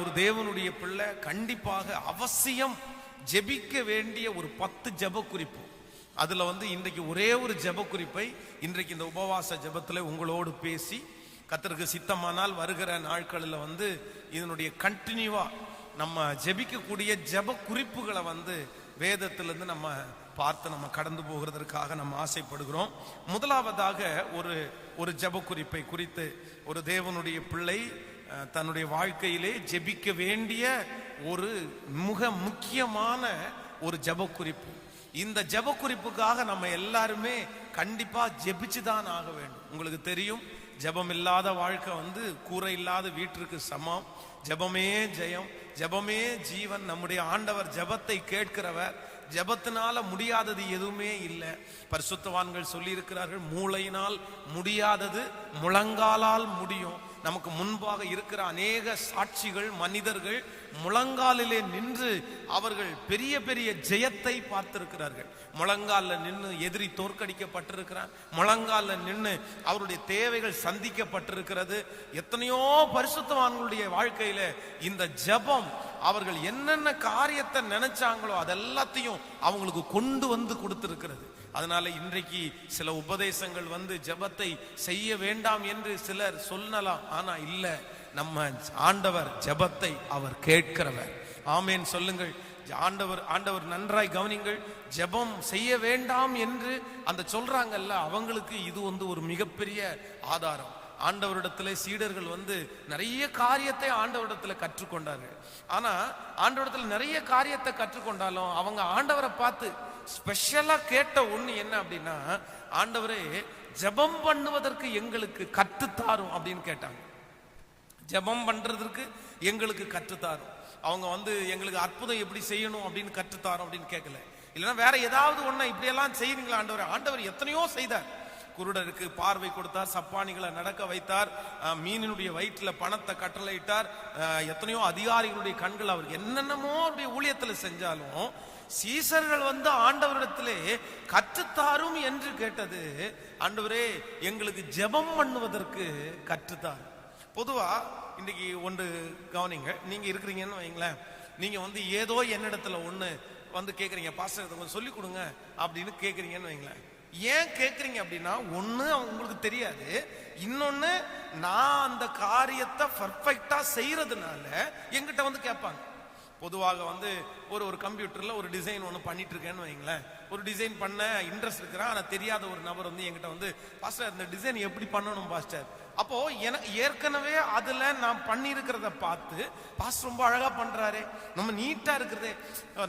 ஒரு தேவனுடைய பிள்ளை கண்டிப்பாக அவசியம் ஜெபிக்க வேண்டிய ஒரு 10 ஜெப குறிப்பு. அதுல இன்றைக்கு ஒரே ஒரு ஜெப குறிப்பை இன்றைக்கு இந்த உபவாச ஜெபத்துல உங்களோடு பேசி கர்த்தருக்கு சித்தமானால் வருகிற நாட்களில் இதனுடைய கண்டினியூவா நம்ம ஜெபிக்கக்கூடிய ஜெப குறிப்புகளை வேதத்திலிருந்து நம்ம பார்த்து நம்ம கடந்து போகிறதற்காக நம்ம ஆசைப்படுகிறோம். முதலாவதாக ஒரு ஜெப குறிப்பை குறித்து ஒரு தேவனுடைய பிள்ளை தன்னுடைய வாழ்க்கையிலே ஜெபிக்க வேண்டிய ஒரு மிக முக்கியமான ஒரு ஜெப குறிப்பு. இந்த ஜெப குறிப்புக்காக நம்ம எல்லாருமே கண்டிப்பா ஜெபிச்சுதான் ஆக வேண்டும். உங்களுக்கு தெரியும், ஜெபம் இல்லாத வாழ்க்கை கூரை இல்லாத வீட்டிற்கு சமம். ஜெபமே ஜெயம், ஜெபமே ஜீவன். நம்முடைய ஆண்டவர் ஜெபத்தை கேட்கிறவர். ஜெபத்தினால முடியாதது எதுவுமே இல்லை. பரிசுத்தவான்கள் சொல்லி இருக்கிறார்கள், மூளையினால் முடியாதது முழங்காலால் முடியும். நமக்கு முன்பாக இருக்கிற அநேக சாட்சிகள், மனிதர்கள் முழங்காலிலே நின்று அவர்கள் பெரிய பெரிய ஜெயத்தை பார்த்திருக்கிறார்கள். முழங்கால நின்று எதிரி தோற்கடிக்கப்பட்டிருக்கிறார். முழங்கால நின்று அவருடைய தேவைகள் சந்திக்கப்பட்டிருக்கிறது. எத்தனையோ பரிசுத்தவான்களுடைய வாழ்க்கையில இந்த ஜெபம் அவர்கள் என்னென்ன காரியத்தை நினைச்சாங்களோ அதெல்லாத்தையும் அவங்களுக்கு கொண்டு கொடுத்திருக்கிறது. அதனால இன்றைக்கு சில உபதேசங்கள் ஜெபத்தை செய்ய வேண்டாம் என்று சிலர் சொல்லலாம். ஆனா இல்ல, நம்ம ஆண்டவர் ஜெபத்தை அவர் கேட்கிறவர். ஆமேன் சொல்லுங்கள். ஆண்டவர் நன்றாய் கவனிங்கள். ஜெபம் செய்ய வேண்டாம் என்று அந்த சொல்றாங்கல்ல, அவங்களுக்கு இது ஒரு மிகப்பெரிய ஆதாரம். ஆண்டவரிடத்துல சீடர்கள் நிறைய காரியத்தை ஆண்டவரிடத்துல கற்றுக்கொண்டார்கள். ஆனா ஆண்டவரிடத்துல நிறைய காரியத்தை கற்றுக்கொண்டாலும் அவங்க ஆண்டவரை பார்த்து ஸ்பெஷலா கேட்ட ஒண்ணு என்ன அப்படின்னா, ஆண்டவரே ஜெபம் பண்ணுவதற்கு எங்களுக்கு கற்றுத்தாரும் அப்படின்னு கேட்டாங்க. ஜெபம் பண்றதுக்கு எங்களுக்கு கற்றுத்தாரும். அவங்க எங்களுக்கு அற்புதம் எப்படி செய்யணும் அப்படின்னு கற்றுத்தாரும் அப்படின்னு கேட்கல. இல்லைன்னா வேற ஏதாவது ஒண்ணு இப்படியெல்லாம் செய்யுங்களா ஆண்டவர். ஆண்டவர் எத்தனையோ செய்தார். குருடருக்கு பார்வை கொடுத்தார், சப்பானிகளை நடக்க வைத்தார், மீனினுடைய வயிற்றுல பணத்தை கட்டளையிட்டார், எத்தனையோ அதிகாரிகளுடைய கண்கள் அவருக்கு என்னென்னமோ அவருடைய ஊழியத்துல செஞ்சாலும் சீசர்கள் ஆண்டவரிடத்திலே கற்றுத்தாரும் என்று கேட்டது, ஆண்டவரே எங்களுக்கு ஜெபம் பண்ணுவதற்கு கற்றுத்தார். பொதுவா இன்னைக்கு ஒன்று கவனிங்க. நீங்க இருக்கிறீங்கன்னு வைங்களேன், நீங்க ஏதோ என்னிடத்துல ஒண்ணு கேக்குறீங்க, பாஸ்டர் கொஞ்சம் சொல்லி கொடுங்க அப்படின்னு கேக்குறீங்கன்னு வைங்களேன். ஏன் கேக்குறீங்க அப்படின்னா, ஒண்ணு உங்களுக்கு தெரியாது, இன்னொன்னு நான் அந்த காரியத்தை பர்ஃபெக்டா செய்யறதுனால என்கிட்ட கேட்பாங்க. பொதுவாக ஒரு கம்ப்யூட்டர்ல ஒரு டிசைன் ஒன்று பண்ணிட்டு இருக்கேன்னு வைங்களேன். ஒரு டிசைன் பண்ண இன்ட்ரெஸ்ட் இருக்கிறான், ஆனா தெரியாத ஒரு நபர் என்கிட்ட பாஸ்டர் இந்த டிசைன் எப்படி பண்ணணும் பாஸ்டர். அப்போ எனக்கு ஏற்கனவே அதுல நான் பண்ணி இருக்கிறத பார்த்து, பாஸ்டர் ரொம்ப அழகா பண்றாரு, நம்ம நீட்டா இருக்கிறதே,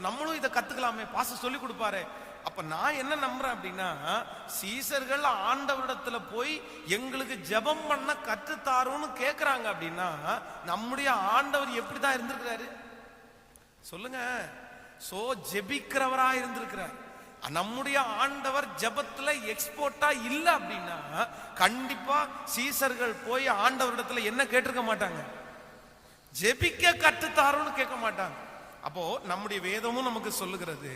நம்மளும் இதை கத்துக்கலாமே, பாஸ்டர் சொல்லி கொடுப்பாரு. அப்ப நான் என்ன நம்புறேன் அப்படின்னா, சீசர்கள் ஆண்டவரிடத்துல போய் எங்களுக்கு ஜெபம் பண்ண கற்றுத்தாருன்னு கேக்குறாங்க அப்படின்னா, நம்முடைய ஆண்டவர் எப்படிதான் இருந்திருக்கிறாரு சொல்லுங்க. சோ ஜெபிக்கிறவரா இருந்திருக்கிறார். நம்முடைய ஆண்டவர் ஜெபத்துல எக்ஸ்போர்ட்டா இல்ல அப்படின்னா கண்டிப்பா சீசர்கள் போய் ஆண்டவரிடத்துல என்ன கேட்டிருக்க மாட்டாங்க, ஜெபிக்க கற்றுத்தாருன்னு கேட்க மாட்டாங்க. அப்போ நம்முடைய வேதமும் நமக்கு சொல்லுகிறது,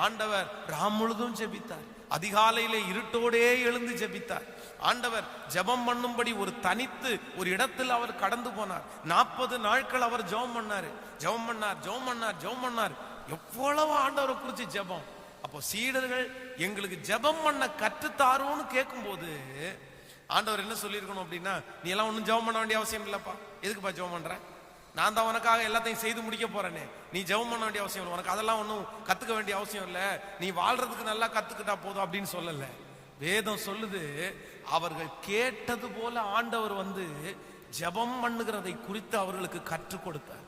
ஆண்டவர் ராம் முழுதும் ஜெபித்தார், அதிகாலையிலே இருட்டோடே எழுந்து ஜெபித்தார். ஆண்டவர் ஜெபம் பண்ணும்படி ஒரு தனித்து ஒரு இடத்தில் அவர் கடந்து போனார். 40 நாட்கள் அவர் ஜெபம் பண்ணாரு. ஜெபம் பண்ணார். எவ்வளவு ஆண்டவரை குறிச்சு ஜெபம். அப்போ சீடர்கள் எங்களுக்கு ஜெபம் பண்ண கற்றுத்தாரோன்னு கேட்கும் போது ஆண்டவர் என்ன சொல்லியிருக்கணும் அப்படின்னா, நீ எல்லாம் ஒன்னும் ஜெபம் பண்ண வேண்டிய அவசியம் இல்லப்பா. எதுக்குப்பா ஜெபம் பண்ற? நான் தான் உனக்காக எல்லாத்தையும் செய்து முடிக்க போறேனே, நீ ஜெபம் பண்ண வேண்டிய அவசியம் இல்லை, உனக்கு அதெல்லாம் ஒன்றும் கத்துக்க வேண்டிய அவசியம் இல்லை, நீ வாழ்றதுக்கு நல்லா கத்துக்கிட்டா போதும் அப்படின்னு சொல்லல. வேதம் சொல்லுது, அவர்கள் கேட்டது போல ஆண்டவர் ஜெபம் பண்ணுகிறதை குறித்து அவர்களுக்கு கற்றுக் கொடுத்தார்.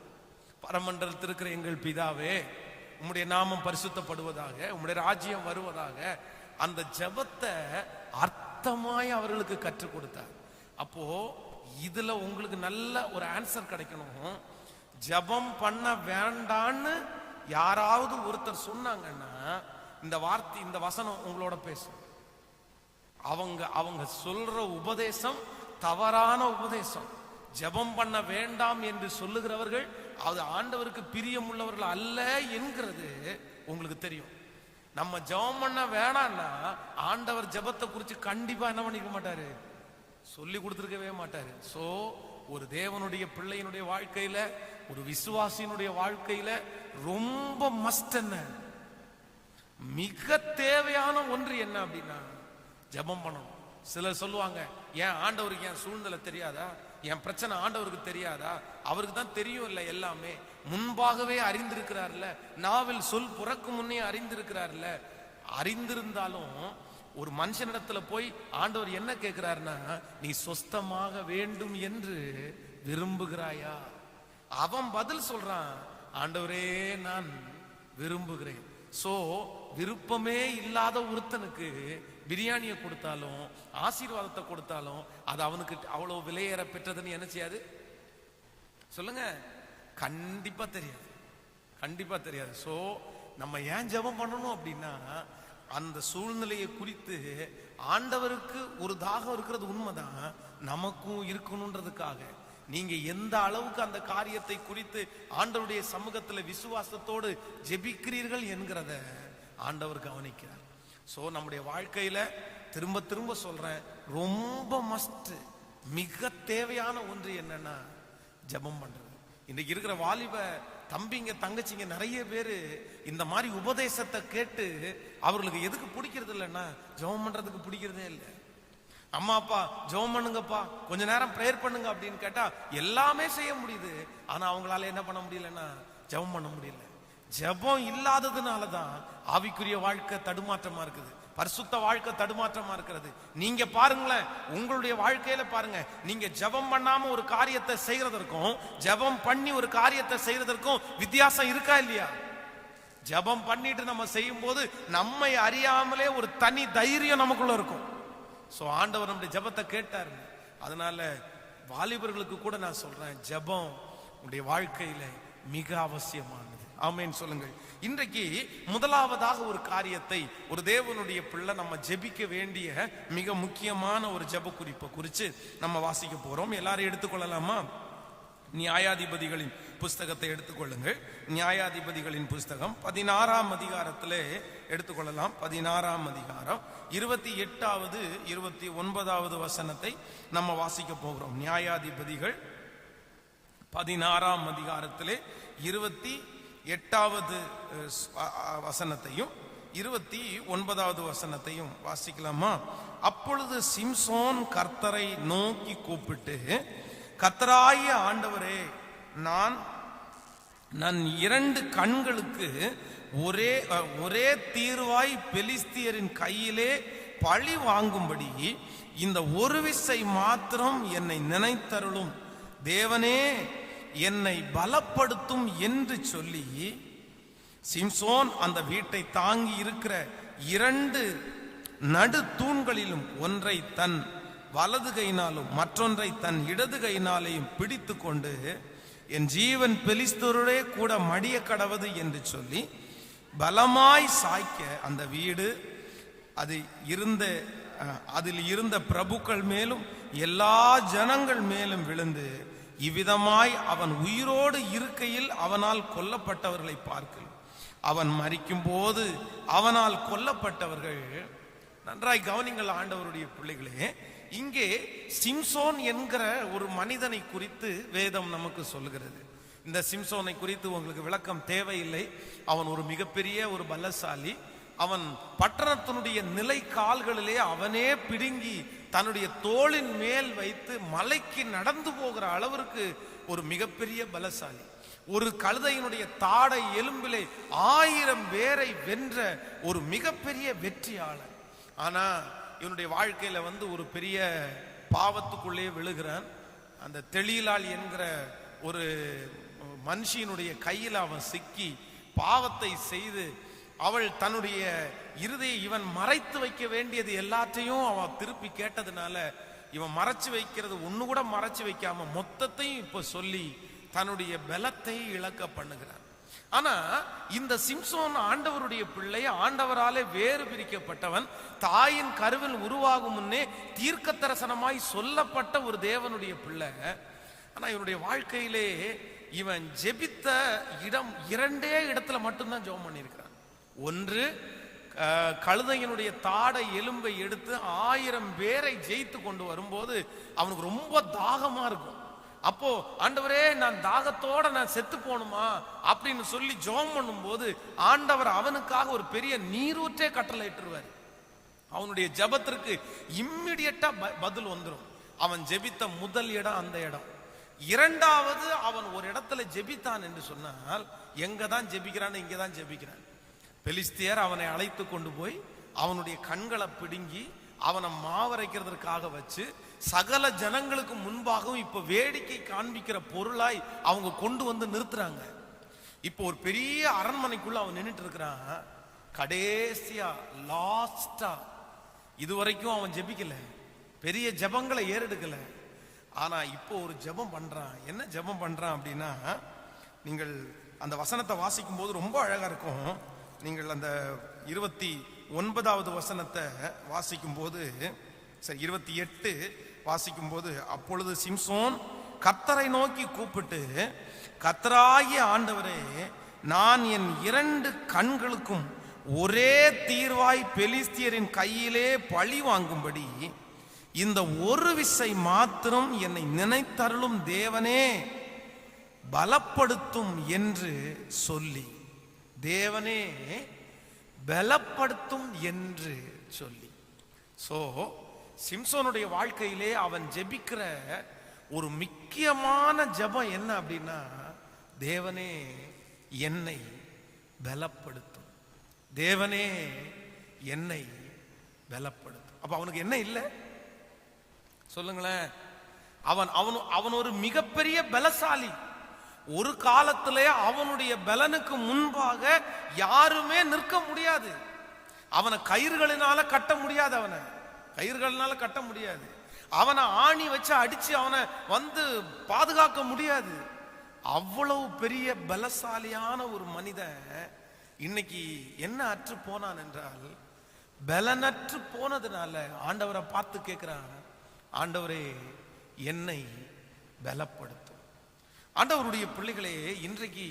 பரமண்டலத்தில் இருக்கிற எங்கள் பிதாவே, உம்முடைய நாமம் பரிசுத்தப்படுவதாக, உம்முடைய ராஜ்யம் வருவதாக, அந்த ஜெபத்தை அர்த்தமாய் அவர்களுக்கு கற்றுக் கொடுத்தார். அப்போ இதுல உங்களுக்கு நல்ல ஒரு ஆன்சர் கிடைக்கணும். ஜெபம் பண்ண வேண்டான்னு யாராவது ஒருத்தர் சொன்னாங்கன்னா, இந்த வார்த்தை, இந்த வசனம் உங்களோட பேசும். அவங்க சொல்ற உபதேசம் தவறான உபதேசம். ஜெபம் பண்ண வேண்டாம் என்று சொல்லுகிறவர்கள் அது ஆண்டவருக்கு பிரியம் உள்ளவர்கள் அல்ல என்கிறது உங்களுக்கு தெரியும். நம்ம ஜெபம் பண்ண வேணாம்னா ஆண்டவர் ஜெபத்தை குறித்து கண்டிப்பா என்ன பண்ணிக்க மாட்டாரு, சொல்லி கொடுத்துருக்கவே மாட்டாரு. சோ ஒரு தேவனுடைய பிள்ளையினுடைய வாழ்க்கையில ஒரு விசுவாசியினுடைய வாழ்க்கையில ரொம்ப மஸ்ட் என்ன, மிக தேவையான ஒன்று என்ன அப்படின்னா ஜெபம் பண்ணணும். சிலர் சொல்லுவாங்க, ஏன் ஆண்டவருக்கு என் சூழ்நிலை தெரியாதா, என் பிரச்சனை ஆண்டவருக்கு தெரியாதா, அவருக்கு தான் தெரியும் இல்ல, எல்லாமே முன்பாகவே அறிந்திருக்கிறார்ல, நாவில் சொல் புறக்கு முன்னே அறிந்திருக்கிறார்ல. அறிந்திருந்தாலும் ஒரு மனுஷனிடத்துல போய் ஆண்டவர் என்ன கேட்கிறாருன்னா, நீ சொஸ்தமாக வேண்டும் என்று விரும்புகிறாயா? அவன் பதில் சொல்றான், ஆண்டவரே நான் விரும்புகிறேன். சோ விருப்பமே இல்லாத ஒருத்தனுக்கு பிரியாணியை கொடுத்தாலும் ஆசீர்வாதத்தை கொடுத்தாலும் அது அவனுக்கு அவ்வளவு விலையேற பெற்றதுன்னு என்ன செய்யாது சொல்லுங்க? கண்டிப்பா தெரியாது, கண்டிப்பா தெரியாது. சோ நம்ம ஏன் ஜெபம் பண்ணணும் அப்படின்னா, அந்த சூழ்நிலையை குறித்து ஆண்டவருக்கு ஒரு தாகம் இருக்கிறது உண்மைதான், நமக்கும் இருக்கணும்ன்றதுக்காக நீங்க எந்த அளவுக்கு அந்த காரியத்தை குறித்து ஆண்டவருடைய சமூகத்துல விசுவாசத்தோடு ஜெபிக்கிறீர்கள் என்கிறத ஆண்டவர் கவனிக்கிறார். சோ நம்முடைய வாழ்க்கையில திரும்ப திரும்ப சொல்றேன், ரொம்ப மஸ்ட், மிக தேவையான ஒன்று என்னன்னா ஜெபம் பண்றது. இன்னைக்கு இருக்கிற வாலிப தம்பிங்க தங்கச்சிங்க நிறைய பேரு இந்த மாதிரி உபதேசத்தை கேட்டு அவர்களுக்கு எதுக்கு பிடிக்கிறது இல்லைன்னா, ஜெபம் பண்றதுக்கு பிடிக்கிறதே இல்லை. அம்மா அப்பா ஜெபம் பண்ணுங்கப்பா, கொஞ்ச நேரம் பிரேயர் பண்ணுங்க அப்படின்னு கேட்டா எல்லாமே செய்ய முடியுது, ஆனா அவங்களால என்ன பண்ண முடியலன்னா ஜெபம் பண்ண முடியல. ஜெபம் இல்லாததுனாலதான் ஆவிக்குரிய வாழ்க்கை தடுமாற்றமா இருக்குது, பரிசுத்த வாழ்க்கை தடுமாற்றமா இருக்கிறது. நீங்க பாருங்களேன், உங்களுடைய வாழ்க்கையில பாருங்க, நீங்க ஜெபம் பண்ணாம ஒரு காரியத்தை செய்யறதற்கும் ஜெபம் பண்ணி ஒரு காரியத்தை செய்யறதற்கும் வித்தியாசம் இருக்கா இல்லையா? ஜெபம் பண்ணிட்டு நம்ம செய்யும் போது நம்மை அறியாமலே ஒரு தனி தைரியம் நமக்குள்ள இருக்கும். சோ ஆண்டவர் நம்முடைய ஜெபத்தை கேட்டாரு. அதனால வாலிபர்களுக்கு கூட நான் சொல்றேன், ஜெபம் உங்களுடைய வாழ்க்கையில மிக அவசியமானது. ஆமென் சொல்லுங்கள். இன்றைக்கு முதலாவதாக ஒரு காரியத்தை ஒரு தேவனுடைய பிள்ளை நம்ம ஜெபிக்க வேண்டிய மிக முக்கியமான ஒரு ஜெப குறிப்பை குறித்து நம்ம வாசிக்க போறோம். எல்லாரும் எடுத்துக்கொள்ளலாமா? நியாயாதிபதிகளின் புஸ்தகத்தை எடுத்துக்கொள்ளுங்கள். நியாயாதிபதிகளின் புஸ்தகம் 16ஆம் அதிகாரத்திலே எடுத்துக்கொள்ளலாம். 16ஆம் அதிகாரம் 28வது 29வது வசனத்தை நம்ம வாசிக்க போகிறோம். நியாயாதிபதிகள் 16ஆம் அதிகாரத்திலே 28வது வசனத்தையும் 29வது வசனத்தையும் வாசிக்கலாமா? அப்பொழுது சிம்சோன் கர்த்தரை நோக்கி கூப்பிட்டு, கர்த்தராகிய ஆண்டவரே, நான் 2 கண்களுக்கு ஒரே தீர்வாய் பெலிஸ்தியரின் கையிலே பழி வாங்கும்படி இந்த ஒரு விசை மாத்திரம் என்னை நினைத்தருளும், தேவனே என்னை பலப்படுத்தும் என்று சொல்லி சிம்சோன் அந்த வீட்டை தாங்கி இருக்கிற 2 நடு தூண்களிலும் ஒன்றை தன் வலது கையினாலும் மற்றொன்றை தன் இடது கையினாலையும் பிடித்து கொண்டு, என் ஜீவன் பெலிஸ்தரோடே கூட மடிய கடவது என்று சொல்லி பலமாய் சாய்க்க அந்த வீடு அதில் இருந்த பிரபுக்கள் மேலும் எல்லா ஜனங்கள் மேலும் விழுந்து, இவ்விதமாய் அவன் உயிரோடு இருக்கையில் அவனால் கொல்லப்பட்டவர்களை பார்க்கல், அவன் மரிக்கும் போது அவனால் கொல்லப்பட்டவர்கள். நன்றாய் கவனிங்கள் ஆண்டவருடைய பிள்ளைகளே, இங்கே சிம்சோன் என்கிற ஒரு மனிதனை குறித்து வேதம் நமக்கு சொல்லுகிறது. இந்த சிம்சோனை குறித்து உங்களுக்கு விளக்கம் தேவையில்லை. அவன் ஒரு மிகப்பெரிய ஒரு பலசாலி. அவன் பட்டணத்தினுடைய நிலை கால்களிலே அவனே பிடுங்கி தன்னுடைய தோளின் மேல் வைத்து மலைக்கு நடந்து போகிற அளவிற்கு ஒரு மிகப்பெரிய பலசாலி. ஒரு கழுதையினுடைய தாடை எலும்பிலே 1000 பேரை வென்ற ஒரு மிகப்பெரிய வெற்றியாளர். ஆனா இவனுடைய வாழ்க்கையில ஒரு பெரிய பாவத்துக்குள்ளே விழுகிறான். அந்த தெளிலாள் என்கிற ஒரு மனுஷியினுடைய கையில் அவன் சிக்கி பாவத்தை செய்து, அவள் தன்னுடைய இருதயை இவன் மறைத்து வைக்க வேண்டியது எல்லாத்தையும் அவன் திருப்பி கேட்டதுனால, இவன் மறைச்சு வைக்கிறது ஒண்ணு கூட மறைச்சு வைக்காம மொத்தத்தையும் இப்ப சொல்லி தன்னுடைய பலத்தை இழக்க பண்ணுகிறான். ஆனா இந்த சிம்சோன் ஆண்டவருடைய பிள்ளை, ஆண்டவராலே வேறு பிரிக்கப்பட்டவன், தாயின் கருவில் உருவாகும் முன்னே தீர்க்க தரிசனமாய் சொல்லப்பட்ட ஒரு தேவனுடைய பிள்ளை. ஆனா இவனுடைய வாழ்க்கையிலே இவன் ஜெபித்த இடம் 2 இடத்துல மட்டும்தான் ஜெபம் பண்ணியிருக்கிறான். ஒன்று, கழுதையினுடைய தாடை எலும்பை எடுத்து 1000 பேரை ஜெயித்து கொண்டு வரும்போது அவனுக்கு ரொம்ப தாகமா இருக்கும். அப்போ ஆண்டவரே நான் தாகத்தோட நான் செத்து போகணுமா அப்படின்னு சொல்லி ஜெபம் பண்ணும்போது ஆண்டவர் அவனுக்காக ஒரு பெரிய நீரூற்றே கட்டளையிட்டுருவார். அவனுடைய ஜெபத்திற்கு இம்மிடியட்டா பதில் வந்துடும். அவன் ஜெபித்த முதல் இடம் அந்த இடம். இரண்டாவது, அவன் ஒரு இடத்துல ஜெபித்தான் என்று சொன்னால் எங்க தான் ஜெபிக்கிறான், இங்க தான் ஜெபிக்கிறான். பெலிஸ்தியர் அவனை அழைத்து கொண்டு போய் அவனுடைய கண்களை பிடுங்கி அவனை மாவரைக்கிறதுக்காக வச்சு சகல ஜனங்களுக்கு முன்பாகவும் இப்ப வேடிக்கை காண்பிக்கிற பொருளாய் அவங்க கொண்டு வந்து நிறுத்துறாங்க. இப்போ ஒரு பெரிய அரண்மனைக்குள்ள அவன் நின்றுட்டு இருக்கிறான். கடைசியா லாஸ்டா இதுவரைக்கும் அவன் ஜெபிக்கல, பெரிய ஜெபங்களை ஏறெடுக்கல. ஆனா இப்போ ஒரு ஜெபம் பண்றான். என்ன ஜெபம் பண்றான் அப்படின்னா, நீங்கள் அந்த வசனத்தை வாசிக்கும் போது ரொம்ப அழகா இருக்கும். நீங்கள் அந்த 29வது வசனத்தை வாசிக்கும் போது, சரி 28 வாசிக்கும் போது, அப்பொழுது சிம்சோன் கர்த்தரை நோக்கி கூப்பிட்டு, கர்த்தராகிய ஆண்டவரே, நான் என் 2 கண்களுக்கும் ஒரே தீர்வாய் பெலிஸ்தியரின் கையிலே பழி வாங்கும்படி இந்த ஒரு விசை மாத்திரம் என்னை நினைத்தருளும் தேவனே பலப்படுத்தும் என்று சொல்லி, தேவனே பலப்படுத்தும் என்று சொல்லி. சோ சிம்சோனுடைய வாழ்க்கையிலே அவன் ஜெபிக்கிற ஒரு முக்கியமான ஜெபம் என்ன அப்படின்னா, தேவனே என்னை பலப்படுத்தும், தேவனே என்னை பலப்படுத்தும். அப்ப அவனுக்கு என்ன இல்லை சொல்லுங்களேன்? அவன் ஒரு மிகப்பெரிய பலசாலி. ஒரு காலத்திலே அவனுடைய பலனுக்கு முன்பாக யாருமே நிற்க முடியாது. அவனை கயிறுகளினால கட்ட முடியாது, அவனை கயிறுகளினால கட்ட முடியாது. அவனை ஆணி வச்சு அடிச்சு அவனை வந்து பாதுகாக்க முடியாது. அவ்வளவு பெரிய பலசாலியான ஒரு மனிதன் இன்னைக்கு என்ன அற்று போனான் என்றால், பலனற்று போனதுனால ஆண்டவரை பார்த்து கேட்கிறான், ஆண்டவரே என்னை பலப்படுத்தும். ஆண்டவருடைய பிள்ளைகளே, இன்றைக்கு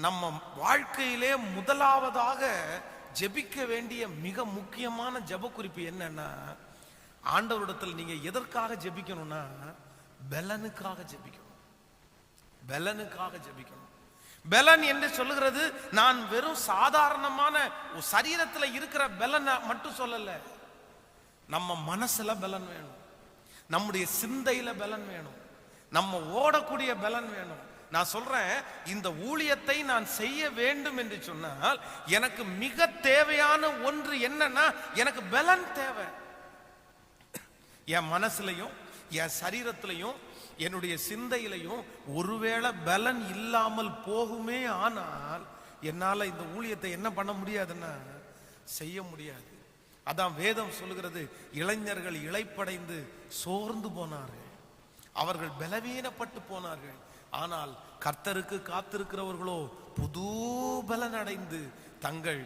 நம்ம வாழ்க்கையிலே முதலாவதாக ஜெபிக்க வேண்டிய மிக முக்கியமான ஜெப குறிப்பு என்னன்னா, ஆண்டவரிடத்தில் நீங்க எதற்காக ஜெபிக்கணும்னா, பலனுக்காக ஜெபிக்கணும். பலனுக்காக ஜெபிக்கணும். பலன் என்று சொல்லுகிறது நான் வெறும் சாதாரணமான சரீரத்தில் இருக்கிற பலன் மட்டும் சொல்லல. நம்ம மனசுல பலன் வேணும், நம்முடைய சிந்தையில பலன் வேணும், நம்ம ஓடக்கூடிய பலன் வேணும். நான் சொல்றேன், இந்த ஊழியத்தை நான் செய்ய வேண்டும் என்று சொன்னால் எனக்கு மிக தேவையான ஒன்று என்னன்னா, எனக்கு பலன் தேவை. என் மனசுலையும் என் சரீரத்திலையும் என்னுடைய சிந்தையிலையும் ஒருவேளை பலன் இல்லாமல் போகுமே ஆனால் என்னால இந்த ஊழியத்தை என்ன பண்ண முடியாதுன்னா செய்ய முடியாது. அதான் வேதம் சொல்லுகிறது, இளைஞர்கள் இளைப்படைந்து சோர்ந்து போனார்கள், அவர்கள் பலவீனப்பட்டு போனார்கள். ஆனால் கர்த்தருக்கு காத்திருக்கிறவர்களோ புது பலன் அடைந்து தங்கள்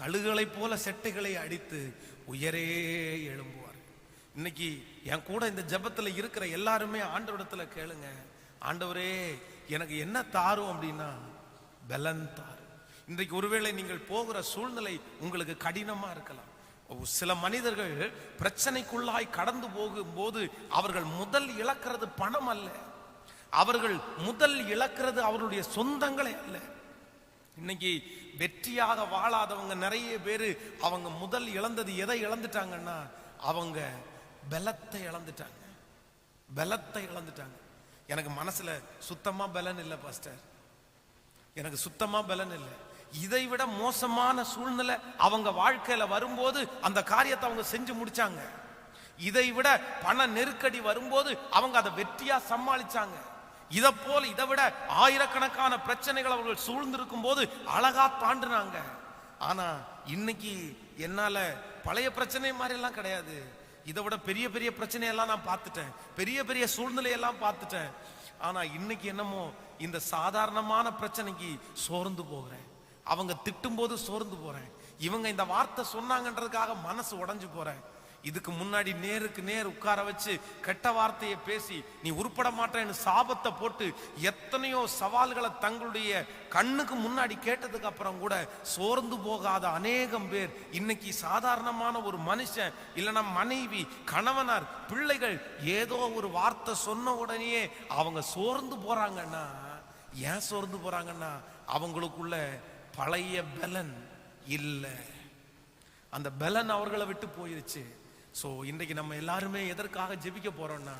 கழுகளைப் போல செட்டைகளை அடித்து உயரே எழும்புவார்கள். இன்னைக்கு என் கூட இந்த ஜெபத்துல இருக்கிற எல்லாருமே ஆண்டவரிடத்துல கேளுங்க, ஆண்டவரே எனக்கு என்ன தாரும் அப்படின்னா பலன் தாரும். இன்றைக்கு ஒருவேளை நீங்கள் போகிற சூழ்நிலை உங்களுக்கு கடினமா இருக்கலாம். சில மனிதர்கள் பிரச்சனைக்குள்ளாய் கடந்து போகும்போது அவர்கள் முதல் இழக்கிறது பணம் அல்ல, அவர்கள் முதல் இழக்கிறது அவர்களுடைய சொந்தங்களே அல்ல. இன்னைக்கு வெற்றியாக வாழாதவங்க நிறைய பேரு அவங்க முதல் இழந்தது எதை இழந்துட்டாங்கன்னா, அவங்க பலத்தை இழந்துட்டாங்க, பலத்தை இழந்துட்டாங்க. எனக்கு மனசுல சுத்தமா பலன் இல்லை பாஸ்டர், எனக்கு சுத்தமா பலன் இல்லை. இதை விட மோசமான சூழ்நிலை அவங்க வாழ்க்கையில வரும்போது அந்த காரியத்தை அவங்க செஞ்சு முடிச்சாங்க. இதை விட பண நெருக்கடி வரும்போது அவங்க அதை வெற்றியா சமாளிச்சாங்க. இதை போல இதை விட ஆயிரக்கணக்கான பிரச்சனைகள் அவர்கள் சூழ்ந்திருக்கும் போது அழகா தாண்டினாங்க. ஆனா இன்னைக்கு என்னால பழைய பிரச்சனை மாதிரி எல்லாம் கிடையாது. இதை விட பெரிய பெரிய பிரச்சனையெல்லாம் நான் பார்த்துட்டேன், பெரிய பெரிய சூழ்நிலையெல்லாம் பார்த்துட்டேன். ஆனா இன்னைக்கு என்னமோ இந்த சாதாரணமான பிரச்சனைக்கு சோர்ந்து போகிறேன். அவங்க திட்டும் போது சோர்ந்து போறேன், இவங்க இந்த வார்த்தை சொன்னாங்கன்றதுக்காக மனசு உடைஞ்சு போறேன். இதுக்கு முன்னாடி நேருக்கு நேர் உட்கார வச்சு கெட்ட வார்த்தையை பேசி நீ உருப்பட மாட்டேன்னு சாபத்தை போட்டு எத்தனையோ சவால்களை தங்களுடைய கண்ணுக்கு முன்னாடி கேட்டதுக்கு அப்புறம் கூட சோர்ந்து போகாத அநேகம் பேர் இன்னைக்கு சாதாரணமான ஒரு மனுஷன் இல்லைன்னா மனைவி, கணவனார், பிள்ளைகள் ஏதோ ஒரு வார்த்தை சொன்ன உடனே அவங்க சோர்ந்து போறாங்கன்னா, ஏன் சோர்ந்து போறாங்கன்னா அவங்களுக்குள்ள பழைய பலன் இல்லை, அந்த பலன் அவர்களை விட்டு போயிருச்சு. ஸோ இன்றைக்கு நம்ம எல்லாருமே எதற்காக ஜெபிக்க போறோம்னா,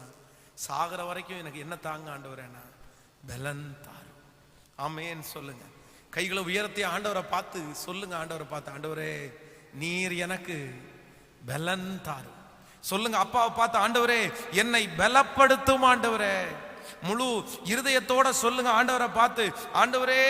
சாகிற வரைக்கும் எனக்கு என்ன தாங்க ஆண்டவரேனா பலன் தாரும். ஆமேன் சொல்லுங்க. கைகளை உயர்த்தி ஆண்டவரை பார்த்து சொல்லுங்க, ஆண்டவரை பார்த்து, ஆண்டவரே நீர் எனக்கு பலன் தாரும் சொல்லுங்க. அப்பாவை பார்த்து, ஆண்டவரே என்னை பலப்படுத்தும் ஆண்டவரே. முழு இருதயத்தோட சொல்லுங்க ஆண்டவரை பார்த்து, ஆண்டவரே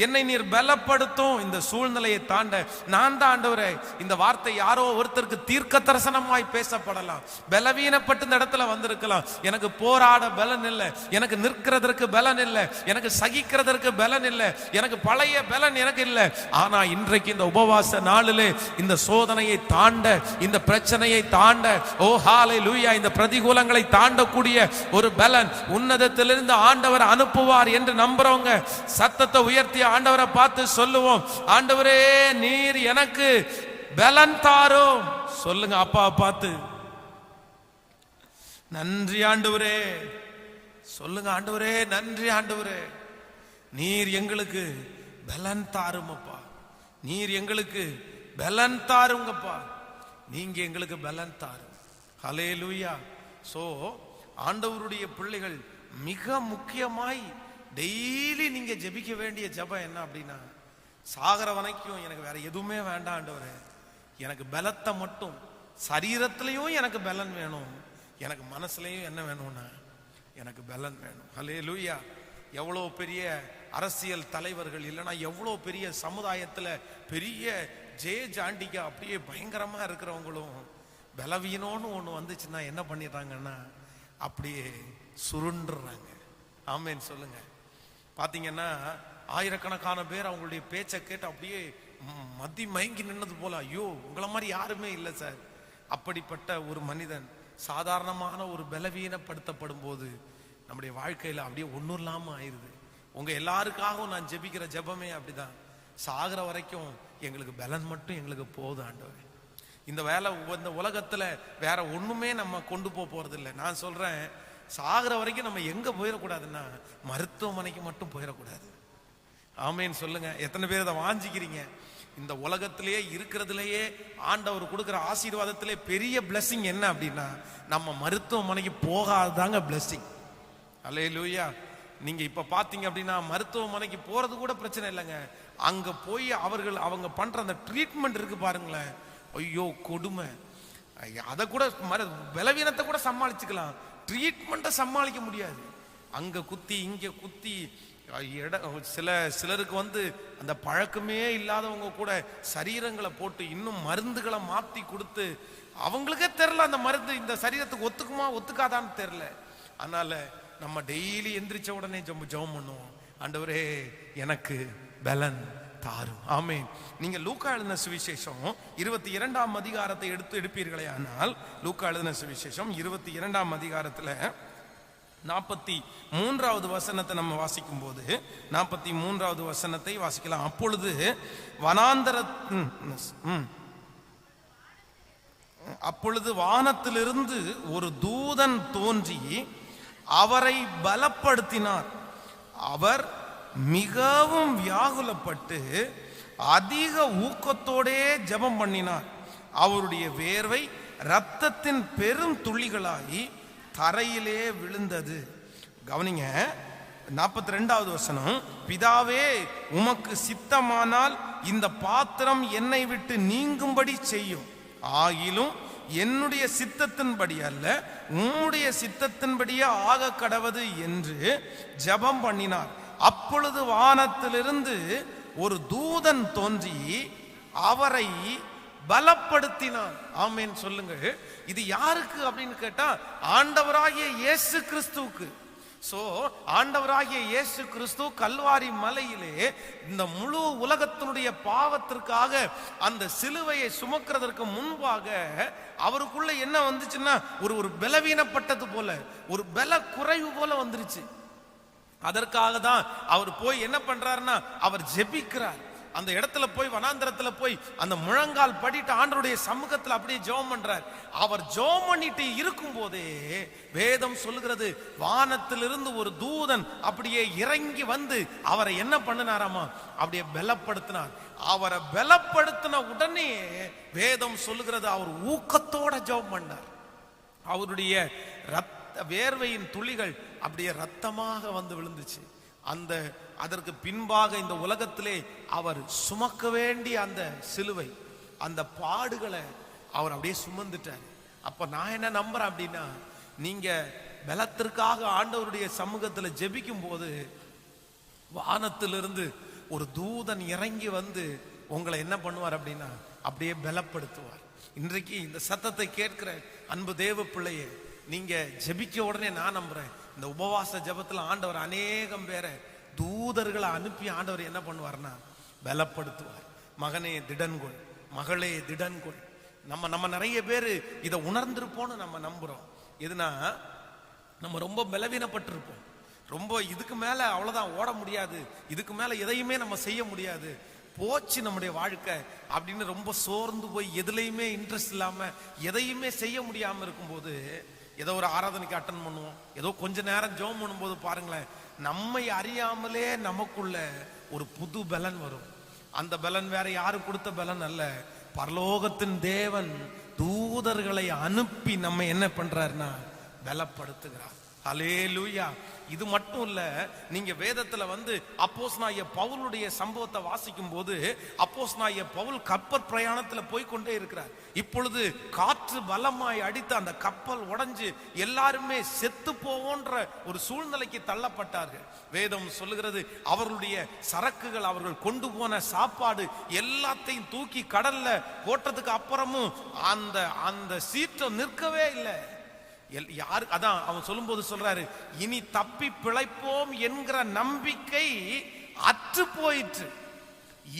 என்னை நீர் பலப்படுத்தும். இந்த சூழ்நிலையை தாண்ட நான் தான் ஆண்டவரே. இந்த வார்த்தை யாரோ ஒருத்தருக்கு தீர்க்க தரிசனமாய் பேசப்படலாம். பலவீனப்பட்டு இந்த இடத்துல வந்திருக்கலாம். எனக்கு போராட பலன் இல்லை, எனக்கு நிற்கிறதற்கு பலன் இல்லை, எனக்கு சகிக்கிறதற்கு பலன் இல்லை, எனக்கு பழைய பலன் எனக்கு இல்லை. ஆனா இன்றைக்கு இந்த உபவாச நாளிலே இந்த சோதனையை தாண்ட, இந்த பிரச்சனையை தாண்ட, ஓ ஹல்லேலூயா, இந்த பிரதிகூலங்களை தாண்டக்கூடிய ஒரு பலன் உன்னதத்திலிருந்து ஆண்டவர் அனுப்புவார் என்று நம்புறவங்க சத்தத்தை உயர்த்தி ஆண்டவரை பார்த்து சொல்லுவோம், ஆண்டவரே நீர் எனக்கு பலன் தாரும் சொல்லுங்க. அப்பாவை பார்த்து, நன்றி ஆண்டவரே சொல்லுங்க. ஆண்டவரே நன்றி ஆண்டவரே, நீர் எங்களுக்கு பலன் தாரும் அப்பா, நீர் எங்களுக்கு பலன் தாருங்கப்பா, நீங்க எங்களுக்கு பலன் தாரும். ஹல்லேலூயா. சோ ஆண்டவருடைய பிள்ளைகள் மிக முக்கியமாய் டெய்லி நீங்க ஜெபிக்க வேண்டிய ஜெபம் என்ன அப்படின்னா, சாகர வரைக்கும் எனக்கு வேற எதுவுமே வேண்டாம் ஆண்டவரே, எனக்கு பலத்தை மட்டும், சரீரத்திலையும் எனக்கு பலன் வேணும், எனக்கு மனசுலையும் என்ன வேணும்னா எனக்கு பலன் வேணும். ஹல்லேலூயா. எவ்வளோ பெரிய அரசியல் தலைவர்கள் இல்லைன்னா எவ்வளோ பெரிய சமுதாயத்துல பெரிய ஜாண்டிக்கா அப்படியே பயங்கரமா இருக்கிறவங்களும் பலவீனம்னு ஒண்ணு வந்துச்சுன்னா என்ன பண்ணிடுறாங்கன்னா அப்படியே சுருண்டுறாங்க. ஆமேன் சொல்லுங்க. பாத்தீங்கன்னா ஆயிரக்கணக்கான பேர் அவங்களுடைய பேச்சை கேட்டு அப்படியே மதி மயங்கி நின்னது போல, ஐயோ உங்களை மாதிரி யாருமே இல்லை சார். அப்படிப்பட்ட ஒரு மனிதன் சாதாரணமான ஒரு பலவீனப்படுத்தப்படும் போது நம்முடைய வாழ்க்கையில அப்படியே ஒன்றும் இல்லாம ஆயிருது. உங்க எல்லாருக்காகவும் நான் ஜெபிக்கிற ஜெபமே அப்படிதான். சாகிற வரைக்கும் எங்களுக்கு பலன் மட்டும் எங்களுக்கு போதும் ஆண்டவரே. இந்த வேலை இந்த உலகத்துல வேற ஒண்ணுமே நம்ம கொண்டு போறது இல்லை. நான் சொல்றேன், சாகிற வரைக்கும் நம்ம எங்க போயிடக்கூடாதுன்னா மருத்துவமனைக்கு மட்டும் போயிடக்கூடாது. ஆமேன்னு சொல்லுங்க. எத்தனை பேர் அதை வாஞ்சிக்கிறீங்க? இந்த உலகத்திலேயே இருக்கிறதுலேயே ஆண்டவர் கொடுக்குற ஆசீர்வாதத்திலே பெரிய பிளஸிங் என்ன அப்படின்னா நம்ம மருத்துவமனைக்கு போகாததாங்க பிளஸிங். அல்லேலூயா. நீங்க இப்ப பாத்தீங்க அப்படின்னா மருத்துவமனைக்கு போறது கூட பிரச்சனை இல்லைங்க. அங்க போய் அவங்க பண்ற அந்த ட்ரீட்மெண்ட் இருக்கு பாருங்களேன், ஐயோ கொடுமை. அதை கூட பலவீனத்தை கூட சமாளிச்சுக்கலாம், ட்ரீட்மெண்ட்டை சமாளிக்க முடியாது. அங்க குத்தி இங்க குத்தி சிலருக்கு அந்த பழக்கமே இல்லாதவங்க கூட சரீரங்களை போட்டு இன்னும் மருந்துகளை மாத்தி கொடுத்து அவங்களுக்கே தெரியல அந்த மருந்து இந்த சரீரத்துக்கு ஒத்துக்குமா ஒத்துக்காதான்னு தெரியல. அதனால நம்ம டெய்லி எந்திரிச்ச உடனே ஜெபம் பண்ணுவோம், ஆண்டவரே எனக்கு பலன் தாரும். ஆமென். நீங்க லூக்கா எழுதின சுவிசேஷம் 22ஆம் அதிகாரத்தை எடுப்பீர்களே ஆனால், லூக்கா எழுதின சுவிசேஷம் 22ஆம் அதிகாரத்துல 43வது வசனத்தை நம்ம வாசிக்கும் போது 43வது வசனத்தை வாசிக்கலாம். அப்பொழுது வானத்திலிருந்து ஒரு தூதன் தோன்றி அவரை பலப்படுத்தினார். அவர் மிகவும் வியாகுலப்பட்டு அதிக ஊக்கத்தோடே ஜெபம் பண்ணினார். அவருடைய வேர்வை இரத்தத்தின் பெரும் துளிகளாய் தரையிலே விழுந்தது. கவனிங்க 42வது வசனம். பிதாவே உமக்கு சித்தமானால் இந்த பாத்திரம் என்னை விட்டு நீங்கும்படி செய்யும், ஆகிலும் என்னுடைய சித்தத்தின்படி அல்ல உம்முடைய சித்தத்தின்படியே ஆக கடவது என்று ஜெபம் பண்ணினார். அப்பொழுது வானத்திலிருந்து ஒரு தூதன் தோன்றி அவரை பலப்படுத்தினான். ஆமென் சொல்லுங்க. இது யாருக்கு அப்படின்னு கேட்டா ஆண்டவராகிய இயேசு கிறிஸ்துவுக்கு. சோ ஆண்டவராகிய இயேசு கிறிஸ்து கல்வாரி மலையிலே இந்த முழு உலகத்தினுடைய பாவத்திற்காக அந்த சிலுவையை சுமக்கிறதற்கு முன்பாக அவருக்குள்ள என்ன வந்துச்சுன்னா ஒரு பலவீனப்பட்டது போல, ஒரு பல குறைவு போல வந்துருச்சு. அதற்காக தான் அவர் போய் என்ன பண்றாருன்னா அவர் ஜெபிக்கிறார். அந்த இடத்துல போய் வனாந்தரத்துல போய் அந்த முழங்கால் படிட்டு ஆண்டவருடைய சமூகத்துல அப்படியே ஜெபம் பண்றார். அவர் ஜெபம் பண்ணிட்டு இருக்கும் போதே வேதம் சொல்லுகிறது, வானத்திலிருந்து ஒரு தூதன் அப்படியே இறங்கி வந்து அவரை என்ன பண்ணினாராமா, அப்படியே பலப்படுத்தினார். அவரை பலப்படுத்தின உடனே வேதம் சொல்லுகிறது அவர் ஊக்கத்தோட ஜெபம் பண்ணார். அவருடைய வேர்வையின் துளிகள் அப்படியே ரத்தமாக வந்து விழுந்துச்சு. அதற்கு பின்பாக இந்த உலகத்திலே அவர் சுமக்க வேண்டிய அந்த சிலுவை, அந்த பாடுகளை அவர் அப்படியே சுமந்துட்டார். அப்ப நான் என்ன நம்புறேன் அப்படின்னா, நீங்க பலத்திற்காக ஆண்டவருடைய சமூகத்துல ஜெபிக்கும் போது வானத்திலிருந்து ஒரு தூதன் இறங்கி வந்து உங்களை என்ன பண்ணுவார் அப்படின்னா அப்படியே பலப்படுத்துவார். இன்றைக்கு இந்த சத்தத்தை கேட்கிற அன்பு தேவ பிள்ளையே, நீங்க ஜெபிக்க உடனே நான் நம்புறேன், இந்த உபவாச ஜெபத்துல ஆண்டவர் அநேகம் பேரை தூதர்களை அனுப்பி ஆண்டவர் என்ன பண்ணுவார்னா பலப்படுத்துவார். மகனே திடன்கொள், மகளே திடன்கொள். நம்ம நிறைய பேர் இதை உணர்ந்திருப்போம்னு நம்ம நம்புறோம். எதுனா நம்ம ரொம்ப பலவீனப்பட்டிருப்போம், ரொம்ப இதுக்கு மேல அவ்வளவுதான் ஓட முடியாது, இதுக்கு மேல எதையுமே நம்ம செய்ய முடியாது, போச்சு நம்முடைய வாழ்க்கை அப்படின்னு ரொம்ப சோர்ந்து போய் எதுலையுமே இன்ட்ரெஸ்ட் இல்லாம எதையுமே செய்ய முடியாம இருக்கும்போது ஏதோ ஒரு ஆராதனைக்கு அட்டன் பண்ணுவோம், ஏதோ கொஞ்ச நேரம் ஜெபம் பண்ணும்போது பாருங்களேன், நம்மை அறியாமலே நமக்குள்ள ஒரு புது பலன் வரும். அந்த பலன் வேற யாரும் கொடுத்த பலன் அல்ல, பரலோகத்தின் தேவன் தூதர்களை அனுப்பி நம்ம என்ன பண்றாருன்னா பலப்படுத்துகிறார். ஹல்லேலூயா. இது மட்டும் இல்ல, நீங்க வேதத்துல வந்து அப்போஸ்தலனாகிய பவுலுடைய சம்பவத்தை வாசிக்கும் போது அப்போஸ்தலனாகிய பவுல் கப்பல் பிரயாணத்துல போய்கொண்டே இருக்கிறார். இப்பொழுது காற்று பலமாய் அடித்து அந்த கப்பல் உடைஞ்சு எல்லாருமே செத்து போவோன்ற ஒரு சூழ்நிலைக்கு தள்ளப்பட்டார்கள். வேதம் சொல்லுகிறது, அவர்களுடைய சரக்குகள், அவர்கள் கொண்டு போன சாப்பாடு எல்லாத்தையும் தூக்கி கடல்ல போட்டதுக்கு அப்புறமும் அந்த சீற்றம் நிற்கவே இல்லை. யாரு அதான் அவன் சொல்லும்போது சொல்றாரு, இனி தப்பி பிழைப்போம் என்கிற நம்பிக்கை அற்று போயிற்று.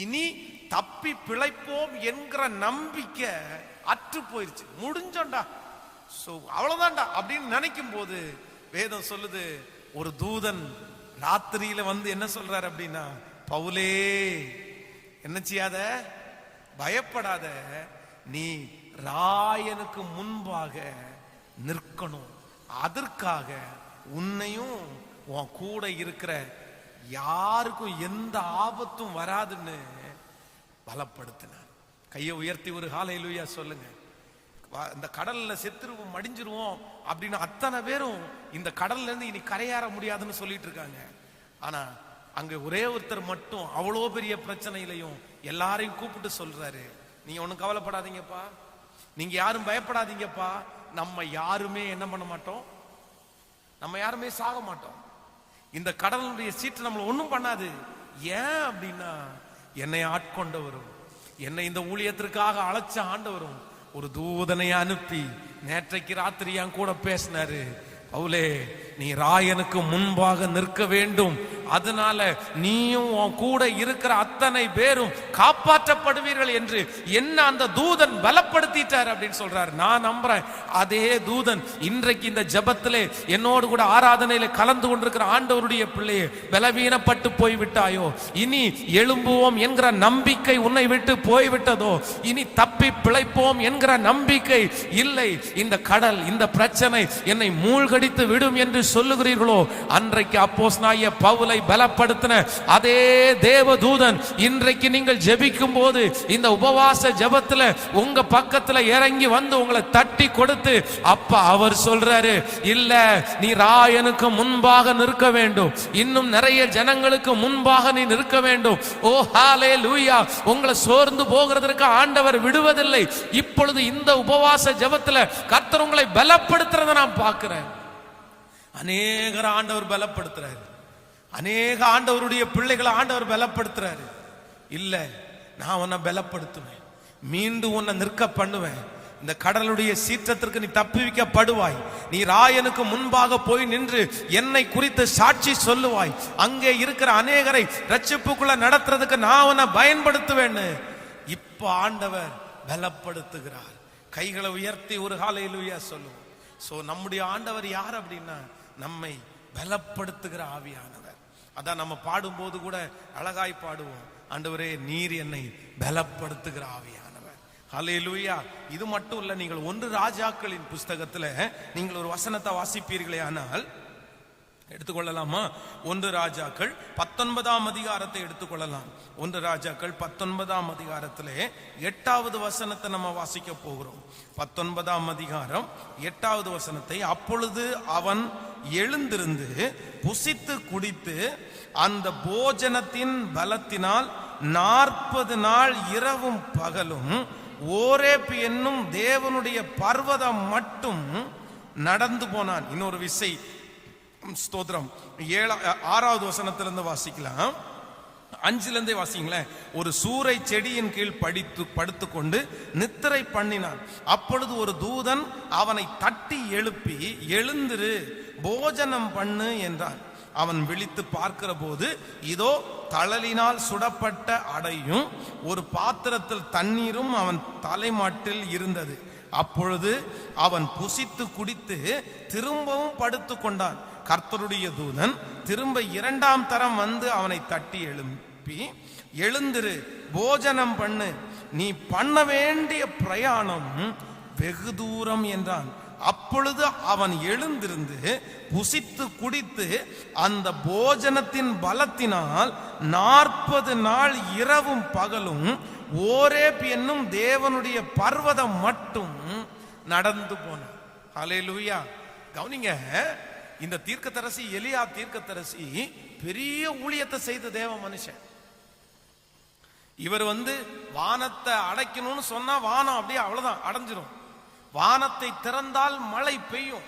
இனி தப்பி பிழைப்போம் என்கிற நம்பிக்கை அற்று போயிடுச்சு, முடிஞ்சோண்டா, அவ்வளவுதான்டா அப்படின்னு நினைக்கும் போது வேதம் சொல்லுது, ஒரு தூதன் ராத்திரியில வந்து என்ன சொல்றாரு அப்படின்னா, பவுலே என்ன செய்யாத, பயப்படாத, நீ ராயனுக்கு முன்பாக நிற்கணும், அதற்காக உன்னையும் உன் கூட இருக்கிற யாருக்கும் எந்த ஆபத்தும் வராதுன்னு பலப்படுத்தினார். கையை உயர்த்தி ஒரு ஹல்லேலூயா சொல்லுங்க. இந்த கடல்ல செத்துருவோம் மடிஞ்சிருவோம் அப்படின்னு அத்தனை பேரும் இந்த கடல்ல இருந்து இனி கரையேற முடியாதுன்னு சொல்லிட்டு இருக்காங்க. ஆனா அங்க ஒரே ஒருத்தர் மட்டும் அவ்வளோ பெரிய பிரச்சனையிலையும் எல்லாரையும் கூப்பிட்டு சொல்றாரு, நீங்க ஒன்னும் கவலைப்படாதீங்கப்பா, நீங்க யாரும் பயப்படாதீங்கப்பா, நம்ம யாருமே என்ன பண்ண மாட்டோம், நம்ம யாருமே சாக மாட்டோம், இந்த கடலுடைய சீற்று நம்மள ஒண்ணும் பண்ணாது. ஏன் அப்படின்னா, என்னை ஆட்கொண்டவரும் என்னை இந்த ஊழியத்திற்காக அழைச்ச ஆண்டவரும் ஒரு தூதனை அனுப்பி நேற்றைக்கு ராத்திரி என் கூட பேசினாரு, பவுலே நீ ராயனுக்கு முன்பாக நிற்க வேண்டும், அதனால நீயும் உன் கூட இருக்கிற அத்தனை பேரும் காப்பாற்றப்படுவீர்கள் என்று என்ன அந்த தூதன் பலப்படுத்திட்டார் அப்படின்னு சொல்றாரு. நான் நம்புறேன், அதே தூதன் இன்றைக்கு இந்த ஜெபத்திலே என்னோடு கூட ஆராதனையில கலந்து கொண்டிருக்கிற ஆண்டவருடைய பிள்ளையே, பலவீனப்பட்டு போய்விட்டாயோ, இனி எழும்புவோம் என்கிற நம்பிக்கை உன்னை விட்டு போய்விட்டதோ, இனி தப்பி பிழைப்போம் என்கிற நம்பிக்கை இல்லை, இந்த கடல் இந்த பிரச்சனை என்னை மூழ்கடித்து விடும் என்று சொல்லுகிறீர்களோ, அன்றைக்கு அப்போஸ்தலனாகிய பவுலை பலப்படுத்தின அதே தேவதூதன் இன்றைக்கு நீங்கள் ஜெபிக்கும் போது இந்த உபவாச ஜெபத்துல உங்க பக்கத்துல இறங்கி வந்து உங்களை தட்டி கொடுத்து, அப்பா அவர் சொல்றாரு, இல்ல நீ ராயனுக்கு முன்பாக நிற்க வேண்டும், இன்னும் நிறைய ஜனங்களுக்கு முன்பாக நீ நிற்க வேண்டும். ஓ ஹல்லேலூயா. உங்களை சோர்ந்து போகிறதற்கு ஆண்டவர் விடுவதில்லை. இப்பொழுது இந்த உபவாச ஜெபத்துல கர்த்தர் உங்களை பலப்படுத்துறதை நான் பார்க்கிறேன். அநேகர் ஆண்டவர் பலப்படுத்துறாரு, அநேக ஆண்டவருடைய பிள்ளைகளை ஆண்டவர் பலப்படுத்துறாரு. இல்ல நான் உன்னை பலப்படுத்துவேன், மீண்டும் உன்னை நிற்க பண்ணுவேன், இந்த கடலுடைய சீற்றத்திற்கு நீ தப்புவிக்கப்படுவாய். நீ ராயனுக்கு முன்பாக போய் நின்று என்னை குறித்து சாட்சி சொல்லுவாய். அங்கே இருக்கிற அநேகரை ரட்சிப்புக்குள்ள நடத்துறதுக்கு நான் உன்னை பயன்படுத்துவேன்னு இப்ப ஆண்டவர் பலப்படுத்துகிறார். கைகளை உயர்த்தி ஒரு ஹல்லேலூயா சொல்லுவோம். சோ நம்முடைய ஆண்டவர் யார் அப்படின்னா நம்மை பலப்படுத்துகிற ஆவியானவர். அதான் நம்ம பாடும்போது கூட அழகாய் பாடுவோம், ஆண்டவரே நீர் என்னை பலப்படுத்துகிற ஆவியானவர். ஹல்லேலூயா. இது மட்டும் இல்ல, நீங்கள் 1 ராஜாக்களின் புஸ்தகத்துல நீங்கள் ஒரு வசனத்தை வாசிப்பீர்களே ஆனால் எடுத்துக்கொள்ளலாமா? 1 ராஜாக்கள் 19ஆம் அதிகாரத்தை எடுத்துக்கொள்ளலாம். 1 ராஜாக்கள் 19ஆம் அதிகாரத்திலே 8வது வசனத்தை நம்ம வாசிக்க போகிறோம். 19ஆம் அதிகாரம் 8வது வசனத்தை, அப்பொழுது அவன் எழுந்திருந்து புசித்து குடித்து அந்த போஜனத்தின் பலத்தினால் 40 நாள் இரவும் பகலும் ஓரேப் என்னும் தேவனுடைய பர்வதம் மட்டும் நடந்து போனான். இன்னொரு விசை ஸ்தோத்திரம். 6வது வசனத்திலிருந்து வாசிக்கலாம், 5லிருந்தே வாசிங்களேன். ஒரு சூரை செடியின் கீழ் படுத்துக்கொண்டு நித்திரை பண்ணினான். அப்பொழுது ஒரு தூதன் அவனை தட்டி எழுப்பி, எழுந்திரு, போஜனம் பண்ணு என்றான். அவன் விழித்து பார்க்கிற போது இதோ தழலினால் சுடப்பட்ட அடையும் ஒரு பாத்திரத்தில் தண்ணீரும் அவன் தலைமாட்டில் இருந்தது. அப்பொழுது அவன் புசித்து குடித்து திரும்பவும் படுத்து கொண்டான். கர்த்தருடைய தூதன் திரும்ப 2ஆம் தரம் வந்து அவனை தட்டி எழுப்பி, எழுந்திரு, போஜனம் பண்ணு, நீ பண்ண வேண்டிய பிரயாணம் வெகு தூரம் என்றான். அப்பொழுது அவன் எழுந்திருந்து புசித்து குடித்து அந்த போஜனத்தின் பலத்தினால் 40 நாள் இரவும் பகலும் ஓரேப் என்னும் தேவனுடைய பர்வதம் மட்டும் நடந்து போனான். ஹல்லேலூயா. கவனிங்க, இந்த தீர்க்கதரிசி எலியா தீர்க்கதரிசி பெரிய ஊழியத்தை செய்த தேவ மனுஷன். இவர் வானத்தை அடைக்கணும்னு சொன்னா வானம் அப்படியே அவ்வளவுதான் அடைஞ்சிரும். வானத்தை திறந்தால் மழை பெய்யும்.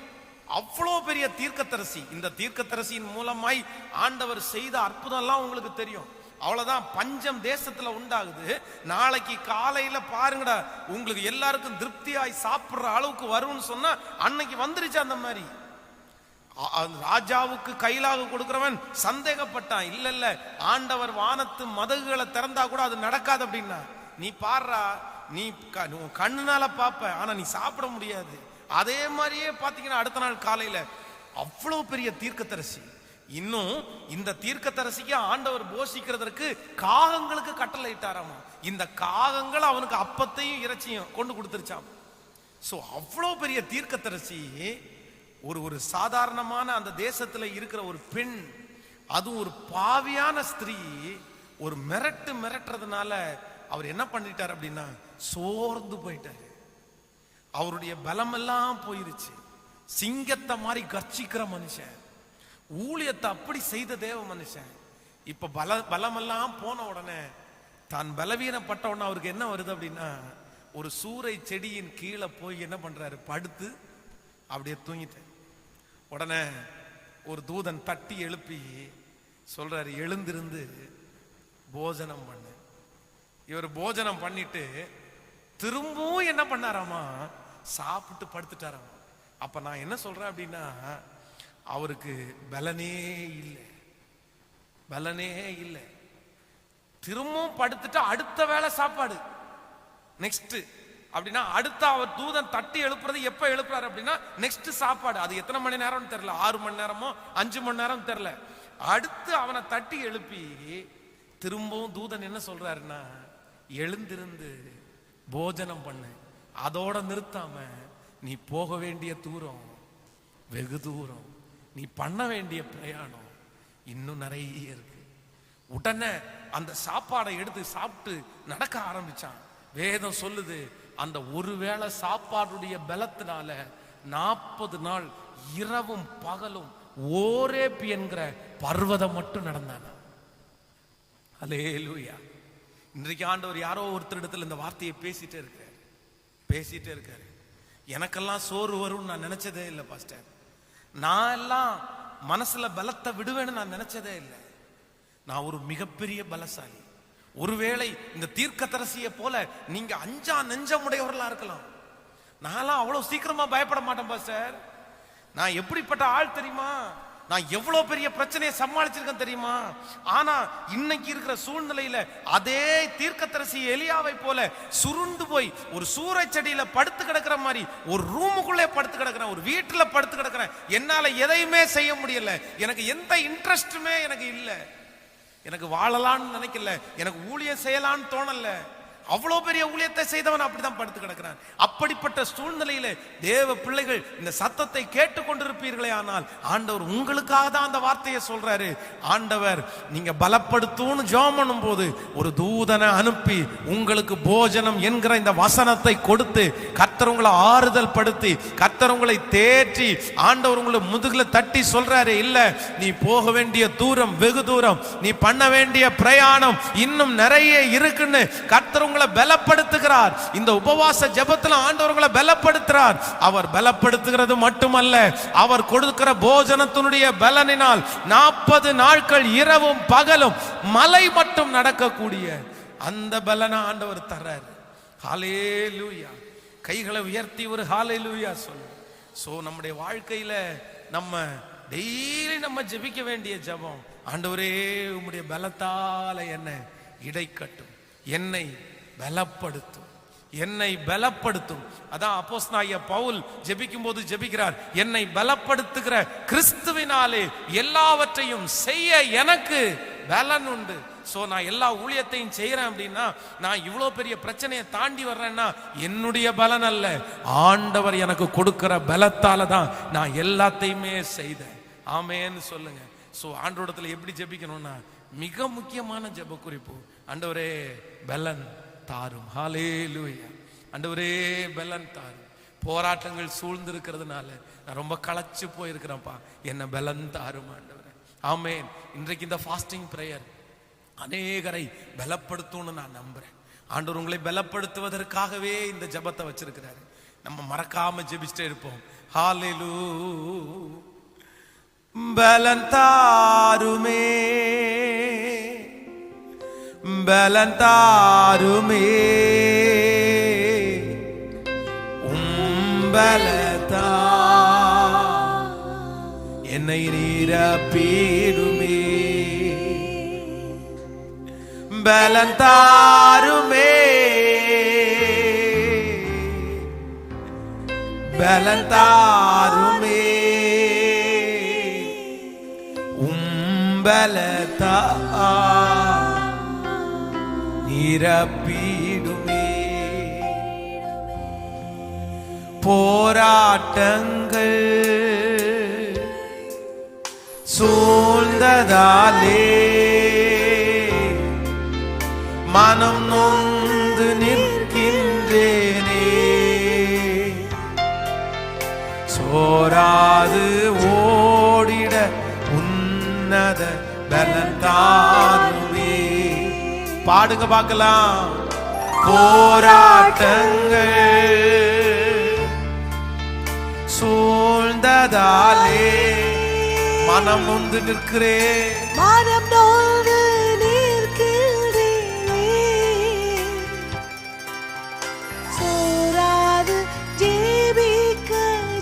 அவ்வளோ பெரிய தீர்க்கதரிசி. இந்த தீர்க்கதரிசியின் மூலமாய் ஆண்டவர் செய்த அற்புதம் எல்லாம் உங்களுக்கு தெரியும். அவ்வளவுதான், பஞ்சம் தேசத்துல உண்டாகுது. நாளைக்கு காலையில பாருங்கடா, உங்களுக்கு எல்லாருக்கும் திருப்தியாய் சாப்பிடுற அளவுக்கு வரும்னு சொன்னா அன்னைக்கு வந்துருச்சு. அந்த மாதிரி ராஜாவுக்கு கையிலாக கொடுக்கிறவன் சந்தேகப்பட்டான். இல்ல இல்ல, ஆண்டவர் வானத்து மதகுகளை திறந்தா கூட அது நடக்காது அப்படின்னா, நீ பாடுறா, நீ கண்ணுனால பாப்ப, ஆனா நீ சாப்பிட முடியாது. அதே மாதிரியே பாத்தீங்கன்னா அடுத்த நாள் காலையில அவ்வளவு பெரிய தீர்க்கதரிசி. இன்னும் இந்த தீர்க்கதரிசிக்கு ஆண்டவர் போஷிக்கிறதற்கு காகங்களுக்கு கட்டளை இட்டாராமா. இந்த காகங்கள் அவனுக்கு அப்பத்தையும் இறைச்சியும் கொண்டு கொடுத்துருச்சாம். சோ அவ்வளவு பெரிய தீர்க்கதரிசி ஒரு சாதாரணமான அந்த தேசத்துல இருக்கிற ஒரு பெண், அதுவும் ஒரு பாவியான ஸ்திரீ, ஒரு மிரட்டுறதுனால அவர் என்ன பண்ணிட்டார் அப்படின்னா சோர்ந்து போயிட்டாரு. அவருடைய பலம் எல்லாம் போயிருச்சு. சிங்கத்தை மாதிரி கர்ச்சிக்கிற மனுஷன், ஊழியத்தை அப்படி செய்த தேவ மனுஷன், இப்ப பலமெல்லாம் போன உடனே தான் பலவீனப்பட்ட உடனே அவருக்கு என்ன வருது அப்படின்னா, ஒரு சூரை செடியின் கீழே போய் என்ன பண்றாரு, படுத்து அப்படியே தூங்கிட்டார். உடனே ஒரு தூதன் தட்டி எழுப்பி சொல்றாரு, எழுந்திருந்து போஜனம் பண்ணு. இவர் போஜனம் பண்ணிட்டு திரும்பவும் என்ன பண்ணாராமா, சாப்பிட்டு படுத்துட்டாராமா. அப்ப நான் என்ன சொல்றேன் அப்படின்னா, அவருக்கு பலனே இல்லை. திரும்பவும் படுத்துட்டு அடுத்த வேளை சாப்பாடு நெக்ஸ்ட் அப்படின்னா, அடுத்த அவர் தூதன் தட்டி எழுப்புறது எப்ப எழுப்புறாரு அப்படின்னா நெக்ஸ்ட் சாப்பாடு. அது எத்தனை மணி நேரம் தெரியல, 6 மணி நேரமோ 5 மணி நேரம் தெரியல. அடுத்து அவனை தட்டி எழுப்பி திரும்பவும் தூதன் என்ன சொல்றாருன்னா, எழுந்திருந்து போஜனம் பண்ணு. அதோட நிறுத்தாம நீ போக வேண்டிய தூரம் வெகு தூரம், நீ பண்ண வேண்டிய பிரயாணம் இன்னும் நிறைய இருக்கு. உடனே அந்த சாப்பாடை எடுத்து சாப்பிட்டு நடக்க ஆரம்பிச்சான். வேதம் சொல்லுது, அந்த ஒருவேளை சாப்பாடுடைய பலத்தினால 40 நாள் இரவும் பகலும் ஓரேப் என்கிற பர்வதம் மட்டும் நடந்தான. அல்லேலூயா. இன்றைக்கு ஆண்டவர் யாரோ ஒருத்தர் இடத்துல இந்த வார்த்தையை பேசிட்டே இருக்காரு. எனக்கெல்லாம் சோறு வரும்னு நான் நினைச்சதே இல்லை பாஸ்டர். நான் எல்லாம் மனசுல பலத்தை விடுவேன்னு நான் நினைச்சதே இல்லை. நான் ஒரு மிகப்பெரிய பலசாலி. ஒருவேளை இந்த தீர்க்கதரிசியை போல நீங்க அஞ்சா நெஞ்சமுடையவர்களா இருக்கலாம். நான்லாம் அவ்வளவு சீக்கிரமா பயப்பட மாட்டேன் பாஸ்டர். நான் எப்படிப்பட்ட ஆள் தெரியுமா? நான் எவ்வளவு பெரிய பிரச்சனையை சமாளிச்சிருக்கேன் தெரியுமா? ஆனா இன்னைக்கு இருக்கிற சூழ்நிலையில அதே தீர்க்கதரிசி எலியாவை போல சுருண்டு போய் ஒரு சூறைச் செடியில படுத்து கிடக்கிற மாதிரி ஒரு ரூமுக்குள்ளே படுத்து கிடக்கிறேன், ஒரு வீட்டுல படுத்து கிடக்கிறேன். என்னால எதையுமே செய்ய முடியல. எனக்கு எந்த இன்ட்ரெஸ்டுமே எனக்கு இல்லை. எனக்கு வாழலான்னு நினைக்கல, எனக்கு ஊழியம் செய்யலான்னு தோணல. அவ்வளவு பெரிய ஊழியத்தை செய்தவன் அப்படிதான் படுத்து கிடக்கிறான். அப்படிப்பட்ட சூழ்நிலையில தேவ பிள்ளைகள் இந்த சத்தத்தை கேட்டுக்கொண்டிருப்பீர்களே, ஆனால் ஆண்டவர் உங்களுக்காக தான் அந்த வார்த்தையை சொல்றாரு. ஆண்டவர் நீங்க பலப்படுத்தும்னு ஜெபம் பண்ணும் போது ஒரு தூதனை அனுப்பி உங்களுக்கு போஜனம் என்கிற இந்த வசனத்தை கொடுத்து கர்த்தர் உங்களை ஆறுதல் படுத்தி கர்த்தர் உங்களை தேற்றி ஆண்டவர் உங்களை முதுகுல தட்டி சொல்றாரு, இல்ல நீ போக வேண்டிய தூரம் வெகு தூரம், நீ பண்ண வேண்டிய பிரயாணம் இன்னும் நிறைய இருக்குன்னு கர்த்தர் உங்களை பலப்படுத்துகிறார். இந்த உபவாச ஜெபத்துல ஆண்டவர் உங்களை பலப்படுத்துறார். அவர் பலப்படுத்துகிறது மட்டுமல்ல, அவர் கொடுக்கிற போஜனத்தினுடைய பலனினால் 40 நாட்கள் இரவும் பகலும் மலை மட்டும் நடக்கக்கூடிய அந்த பலனை ஆண்டவர் தர்றார். ஹல்லேலூயா. கைகளை உயர்த்தி ஒரு ஹல்லேலூயா சொல்லு. சோ நம்முடைய வாழ்க்கையில நம்ம டெய்லி நம்ம ஜெபிக்க வேண்டிய ஜெபம், ஆண்டவரே உம்முடைய பலத்தால என்னை இடைக்கட்டும், என்னை பலப்படுத்தும், என்னை பலப்படுத்தும். அதான் அப்போஸ்தலனாகிய பவுல் ஜெபிக்கும் போது ஜெபிக்கிறார், என்னை பலப்படுத்துகிற கிறிஸ்துவினாலே எல்லாவற்றையும் செய்ய எனக்கு பலன் உண்டு. சோ நான் எல்லா ஊழியத்தையும் செய்யறேன் அப்படின்னா, நான் இவ்வளவு பெரிய பிரச்சனையை தாண்டி வர்றேன்னா என்னுடைய பலன் அல்ல, ஆண்டவர் எனக்கு கொடுக்கிற பலத்தால தான் நான் எல்லாத்தையுமே செய்தேன். ஆமென்னு சொல்லுங்க. சோ ஆண்டவரிடத்துல எப்படி ஜெபிக்கணும்னா, மிக முக்கியமான ஜெப குறிப்பு, ஆண்டவரே பலன் தாரும். ஹல்லேலூயா. ஆண்டவரே பலன் தாரும். போராட்டங்கள் சூழ்ந்து இருக்கிறதுனால நான் ரொம்ப களைச்சு போயிருக்கிறேன்ப்பா, என்ன பலன் தாரும் ஆண்டவரே. ஆமென். இன்றைக்கு இந்த ஃபாஸ்டிங் பிரேயர் அநேகரை பலப்படுத்தும்னு நான் நம்புறேன். ஆண்டவர் உங்களை பலப்படுத்துவதற்காகவே இந்த ஜெபத்தை வச்சிருக்கிறாரு. நம்ம மறக்காம ஜெபிச்சுட்டே இருப்போம். ஹல்லேலூயா. பலன் தாருமே, பலன் தாருமே, பலத்தா என்னை நிரப்பிடுமே, பலன் தாருமே, பலன் தாருமே, பலத்தா நிரப்பிடுமே. போராட்டங்கள் சூழ்ந்ததாலே மனம் நொந்து நிற்கின்றேனே, சோராது ஓடிட உன்னத பலன் தாருமே. பாடுங்க பார்க்கலாம். போராட்டங்கள் சூழ்ந்ததாலே மனம் நொந்து நிற்கிறேன், மனம் நொந்து நிற்கிறேனே, சோராது ஜெபிக்க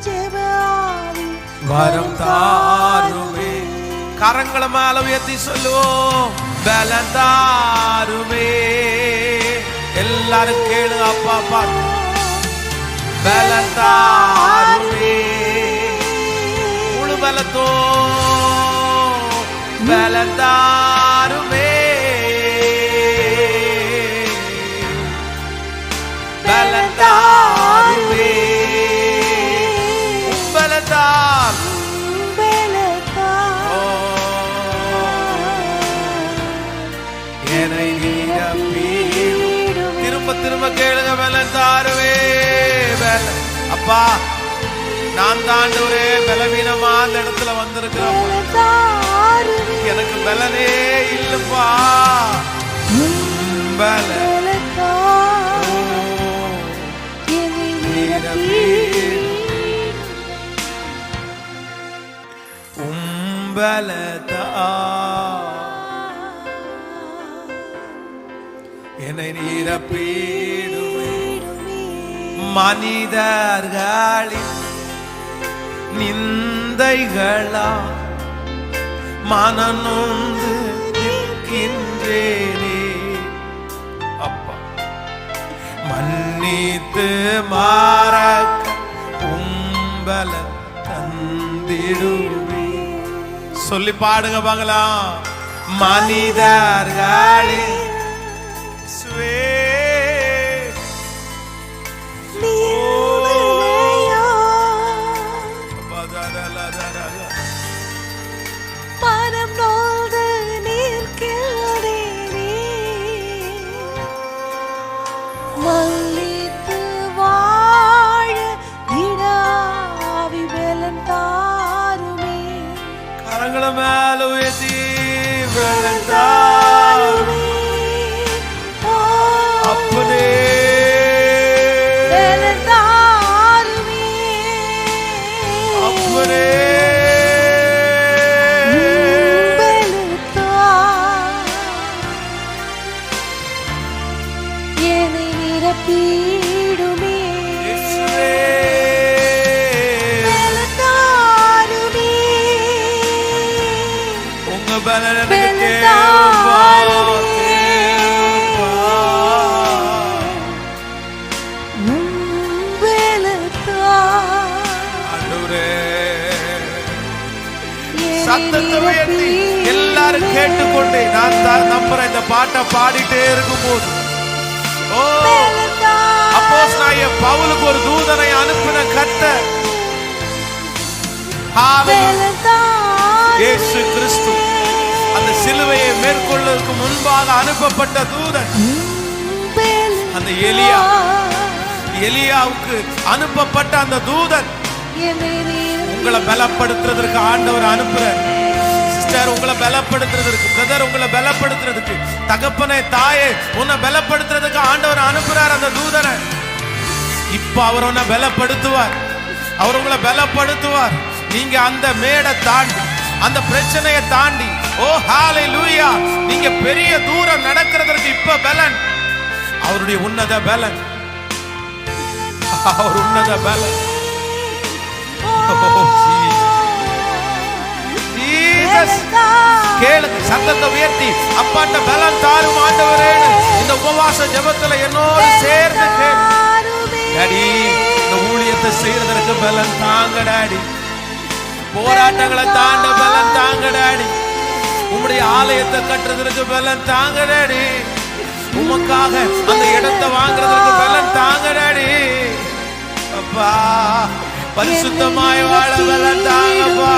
ஜெபாவி வரம் தாருமே. கரங்களை மேல உயர்த்தி சொல்லுவோம், பலன் தாருமே. எல்லாரும் கேளு அப்பா பாட்டு. பலன் தாருமே, முழு பலத்தோ பலன் தாருமே, பலன் தாருமே, பலத்தால் என்னை நிரப்பிடும். திரும்ப திரும்ப கேளுங்க, பலன் தாருவே. அப்பா நான் தாண்டவரே பலவீனமா அந்த இடத்துல வந்திருக்கிறேன், எனக்கு பலனே இல்லப்பா. பலத்தா என்னை நிரப்பிடுமே, மனிதர்களின் நிந்தைகளா மனநொந்து நிற்கின்றேனே. அப்பா மன்னித்து மாறக்க உம்பல தந்திடுவே. சொல்லி பாடுங்க பார்க்கலாம். மனிதர்களே மனம் நொந்து நிற்கின்றேனே. மல்லித்து வாழ இடாவி பலன் தாருமே. கரங்களை மேல உயர்த்தி பலன் தாருமே. அப்பனே பலன் தாருமே. அப்பனே என்னை நிரப்பிடுமே. பலன் தாருமே. உங்க பலன் எனக்கு பலன் தேவைப்பா, தாருமே. தேவைப்பா. பலன் தாருமே. ஆண்டவரே, என்னை சத்தத்தை உயர்த்தி எல்லாரும் கேட்டுக்கொண்டு நான் நம்புறேன். இந்த பாட்டை பாடிட்டே இருக்கும் போது அப்போஸ்தலனாகிய பவுலுக்கு ஒரு தூதனை அனுப்பின கர்த்தர் இயேசு கிறிஸ்து அந்த சிலுவையை மேற்கொள்வதற்கு முன்பாக அனுப்பப்பட்ட தூதன் அந்த எலியாவுக்கு அனுப்பப்பட்ட அந்த தூதன் உங்களை பலப்படுத்துறதற்கு ஆண்டவர் அனுப்புறார். சிஸ்டர் உங்களை பலப்படுத்துறதற்கு, பிரதர் உங்களை பலப்படுத்துறதுக்கு, தகப்பனே தாயே உன்னை பலப்படுத்துறதுக்கு ஆண்டவர் அனுப்புறார் அந்த தூதனை. இப்ப அவர் உன்னை பலப்படுத்துவார், அவர் உங்களை பலப்படுத்துவார். நீங்க அந்த மேடை தாண்டி, அந்த பிரச்சனையை தாண்டி, ஓ ஹalleluya, நீங்க பெரிய தூரம் நடக்கிறதுக்கு இப்ப பலன், அவருடைய உன்னத பலன், அவர் உன்னத பலன். கேளுங்க, சத்தத்தை உயர்த்தி அப்பாட்ட பலன் தாரும் ஆண்டவரே. இந்த உபவாச ஜெபத்துல என்னோடு சேர்ந்து கேளு. டாடி, இந்த ஊழியத்தை செய்யறதற்கு பலன் தாங்க டாடி. போராட்டங்களை தாண்ட பலன் தாங்க டாடி. உம்முடைய ஆலயத்தை கட்டுறதற்கு பலன் தாங்க டாடி. உமக்காக அந்த இடத்தை வாங்குறதற்கு பலன் தாங்க டாடி. அப்பா, பரிசுத்தமாய் வாழ பலன் தாங்கப்பா,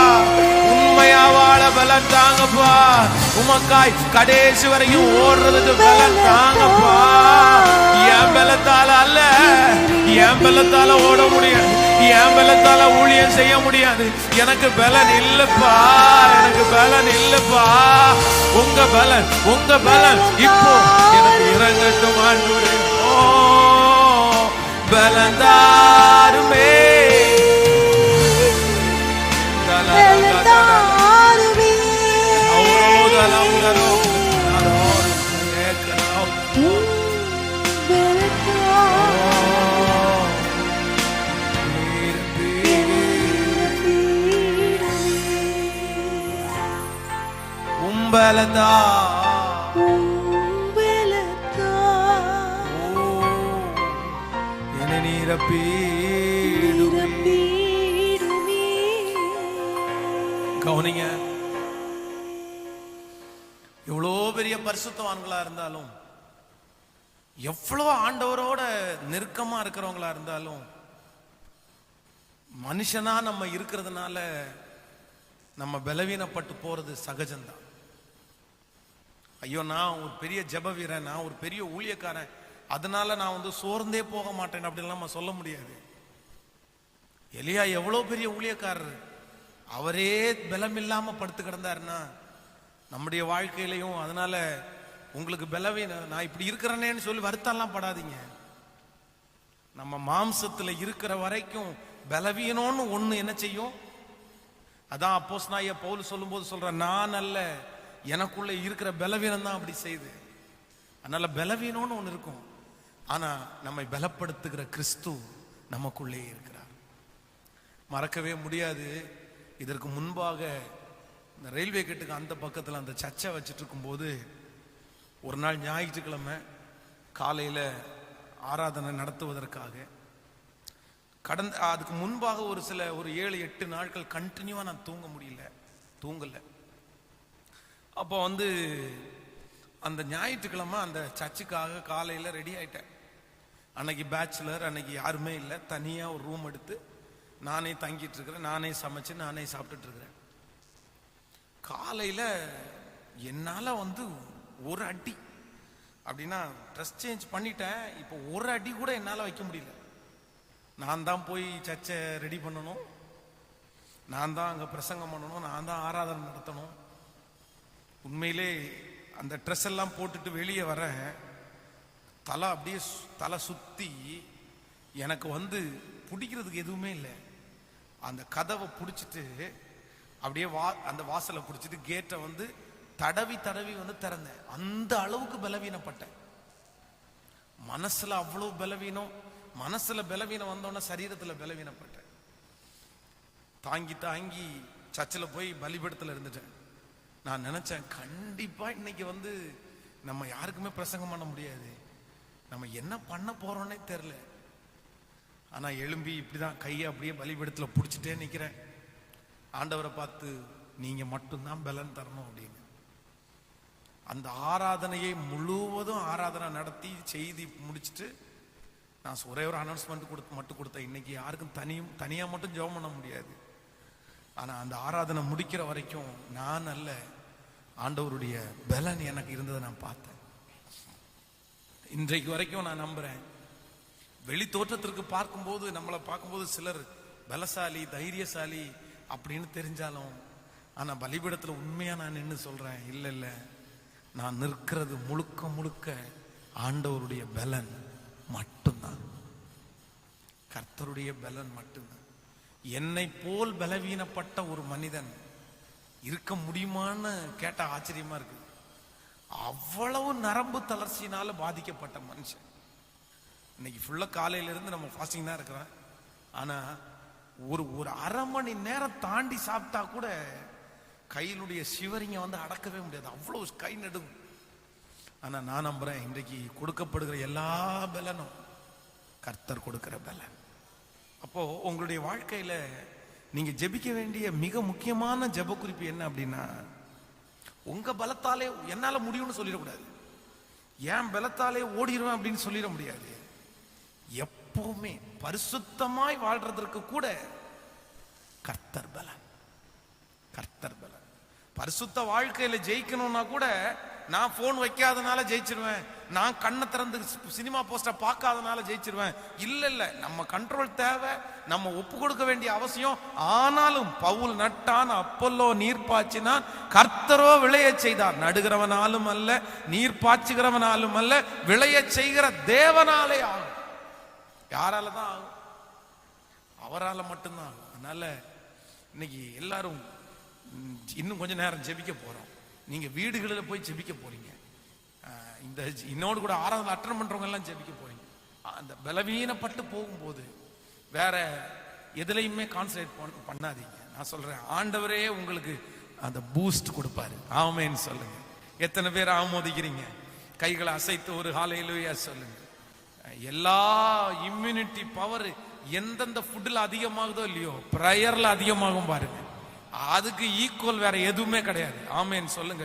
உண்மையா வாழ பலன் தாங்கப்பா, உமக்காய் கடைசி வரையும் ஓடுறதுக்கு பலன் தாங்கப்பா. என் பலத்தால அல்ல, என் பலத்தால ஓட முடியாது, என் பலத்தால ஊழியம் செய்ய முடியாது. எனக்கு பலன் இல்லப்பா, எனக்கு பலன் இல்லப்பா. உங்க பலன், உங்க பலன் இப்போ எனக்கு இறங்கட்டும் ஆண்டவரே. ஓ பலன் தாருமே. கவனிங்க, எவ்வளோ பெரிய பரிசுத்தவான்களா இருந்தாலும், எவ்வளோ ஆண்டவரோட நெருக்கமா இருக்கிறவங்களா இருந்தாலும், மனுஷனா நம்ம இருக்கிறதுனால நம்ம பலவீனப்பட்டு போறது சகஜம்தான். ஐயோ, நான் ஒரு பெரிய ஜெப வீரன், நான் ஒரு பெரிய ஊழியக்காரன், அதனால நான் சோர்ந்தே போக மாட்டேன் அப்படின்லாம் நம்ம சொல்ல முடியாது. எலியா எவ்வளோ பெரிய ஊழியக்காரர், அவரே பலம் இல்லாம படுத்து கிடந்தாருன்னா நம்முடைய வாழ்க்கையிலையும். அதனால உங்களுக்கு பலவீனம், நான் இப்படி இருக்கிறேனேன்னு சொல்லி வருத்தம்லாம் படாதீங்க. நம்ம மாம்சத்துல இருக்கிற வரைக்கும் பலவீனம்னு ஒண்ணு என்ன செய்யும். அதான் அப்போஸ்தலனாகிய பவுல் சொல்லும்போது சொல்ற, நான் அல்ல, எனக்குள்ள இருக்கிற பலவீனம் தான் அப்படி செய்யுது. அதனால பலவீனம்னு ஒண்ணு இருக்கும், ஆனா நம்மை பலப்படுத்துகிற கிறிஸ்து நமக்குள்ளே இருக்கிறார். மறக்கவே முடியாது. இதற்கு முன்பாக இந்த ரயில்வே கேட்டுக்கு அந்த பக்கத்தில் அந்த சர்ச்சை வச்சுட்டு இருக்கும்போது ஒரு நாள் ஞாயிற்றுக்கிழமை காலையில் ஆராதனை நடத்துவதற்காக அதுக்கு முன்பாக ஒரு 7-8 நாட்கள் கண்டினியூவா நான் தூங்கல. அப்போ அந்த ஞாயிற்றுக்கிழமை அந்த சர்ச்சுக்காக காலையில் ரெடி ஆயிட்டேன். அன்னைக்கு பேச்சுலர், அன்னைக்கு யாருமே இல்லை. தனியாக ஒரு ரூம் எடுத்து நானே தங்கிட்டு இருக்கிறேன், நானே சமைச்சு நானே சாப்பிட்டுட்டு இருக்கிறேன். காலையில் என்னால் ஒரு அடி அப்படின்னா ட்ரெஸ் சேஞ்ச் பண்ணிட்டேன். இப்போ ஒரு அடி கூட என்னால் வைக்க முடியல. நான் தான் போய் சர்ச்சை ரெடி பண்ணணும், நான் தான் அங்கே பிரசங்கம் பண்ணணும், நான் தான் ஆராதனை நடத்தணும். உண்மையிலே அந்த ட்ரெஸ் எல்லாம் போட்டுட்டு வெளியே வரேன். தலை சுற்றி எனக்கு பிடிக்கிறதுக்கு எதுவுமே இல்லை. அந்த கதவை பிடிச்சிட்டு அப்படியே அந்த வாசலை பிடிச்சிட்டு கேட்டை தடவி திறந்தேன். அந்த அளவுக்கு பலவீனப்பட்டேன். மனசுல அவ்வளவு பலவீனம். மனசுல பலவீனம் வந்தோன்னா சரீரத்துல பலவீனப்பட்டேன். தாங்கி சர்ச்சில் போய் பலிபீடத்துல இருந்துட்டேன். நான் நினைச்சேன், கண்டிப்பா இன்னைக்கு நம்ம யாருக்குமே பிரசங்கம் பண்ண முடியாது, நம்ம என்ன பண்ண போறோன்னே தெரியல. ஆனா எழும்பி இப்படிதான் கையை அப்படியே பலிபீடத்துல பிடிச்சிட்டே நிக்கிறேன். ஆண்டவரை பார்த்து, நீங்க மட்டும்தான் பலன் தரணும் அப்படின்னு. அந்த ஆராதனையை முழுவதும் ஆராதனை நடத்தி செய்தி முடிச்சுட்டு நான் ஒரே ஒரு அனௌன்ஸ்மெண்ட் மட்டும் கொடுத்தேன். இன்னைக்கு யாருக்கும் தனியா மட்டும் ஜெபம் பண்ண முடியாது. ஆனா அந்த ஆராதனை முடிக்கிற வரைக்கும் நான் அல்ல, ஆண்டவருடைய பலன் எனக்கு இருந்ததை நான் பார்த்தேன். இன்றைக்கு வரைக்கும் நான் நம்புறேன். வெளி தோற்றத்திற்கு நம்மளை பார்க்கும்போது சிலர் பலசாலி, தைரியசாலி அப்படின்னு தெரிஞ்சாலும், ஆனா பலிபீடத்துல உண்மையா நான் நின்று சொல்றேன், இல்ல நான் நிற்கிறது முழுக்க ஆண்டவருடைய பலன் மட்டும்தான், கர்த்தருடைய பலன் மட்டும்தான். என்னை போல் பலவீனப்பட்ட ஒரு மனிதன் இருக்க முடியுமான்னு கேட்ட ஆச்சரியமா இருக்கு. அவ்வளவு நரம்பு தளர்ச்சியினால பாதிக்கப்பட்ட மனுஷன். இன்னைக்கு ஃபுல்லா காலையில இருந்து நம்ம ஃபாஸ்டிங் தான் இருக்கிறோம். ஆனா ஒரு அரை மணி நேரம் தாண்டி சாப்பிட்டா கூட கையிலுடைய சிவரிங்க அடக்கவே முடியாது, அவ்வளவு கை நடுங்க. ஆனா நான் நம்புறேன், இன்றைக்கு கொடுக்கப்படுகிற எல்லா பலனும் கர்த்தர் கொடுக்கிற பலன். அப்போ உங்களுடைய வாழ்க்கையில நீங்க ஜெபிக்க வேண்டிய மிக முக்கியமான ஜெப குறிப்பு என்ன அப்படின்னா, உங்க பலத்தாலே என்னால முடியும்னு சொல்லிடக்கூடாது, ஏன் பலத்தாலே ஓடிடுவேன் அப்படின்னு சொல்லிட முடியாது. எப்பவுமே பரிசுத்தமாய் வாழ்றதற்கு கூட கர்த்தர் பலன், கர்த்தர் பலன். பரிசுத்த வாழ்க்கையில ஜெயிக்கணும்னா கூட நான் போன் வைக்காதனால ஜெயிச்சிருவேன், நான் கண்ணை திறந்து சினிமா போஸ்டர் பார்க்காதனால ஜெயிச்சிருவேன். இல்ல, நம்ம கண்ட்ரோல் தேவை, நம்ம ஒப்பு கொடுக்க வேண்டிய அவசியம். ஆனாலும் பவுல் நட்டான், அப்பல்லோ நீர் பாய்ச்சினான், கர்த்தரோ விளைய செய்தார். நடுகிறவனாலும் அல்ல, நீர் பாய்ச்சுகிறவனாலும் அல்ல, விளைய செய்கிற தேவனாலே ஆகும். யாரால தான் ஆகும்? அவரால் மட்டும்தான் ஆகும். அதனால இன்னைக்கு எல்லாரும் இன்னும் கொஞ்ச நேரம் ஜெபிக்க போறோம். நீங்க வீடுகளில் போய் ஜெபிக்க போறீங்க. இன்னோடு கூட ஆராதனை அட்டெண்ட் பண்றவங்க எல்லாம் ஜெபிக்க போறீங்க. அந்த பலவீனப்பட்டு போகும்போது வேற எதுலையுமே கான்சன்ட்ரேட் பண்ணாதீங்க. நான் சொல்றேன், ஆண்டவரே உங்களுக்கு அந்த பூஸ்ட் கொடுப்பாரு. ஆமென் சொல்லுங்க. எத்தனை பேர் ஆமோதிக்கிறீங்க? கைகளை அசைத்து ஒரு ஹல்லேலூயா சொல்லுங்க. எல்லா இம்யூனிட்டி பவர் எந்தெந்த ஃபுட்ல அதிகமாகுதோ இல்லையோ, பிரேயர்ல அதிகமாகும் பாருங்க. அதுக்கு ஈக்குவல் வேற எதுவுமே கிடையாது. ஆமென் சொல்லுங்க.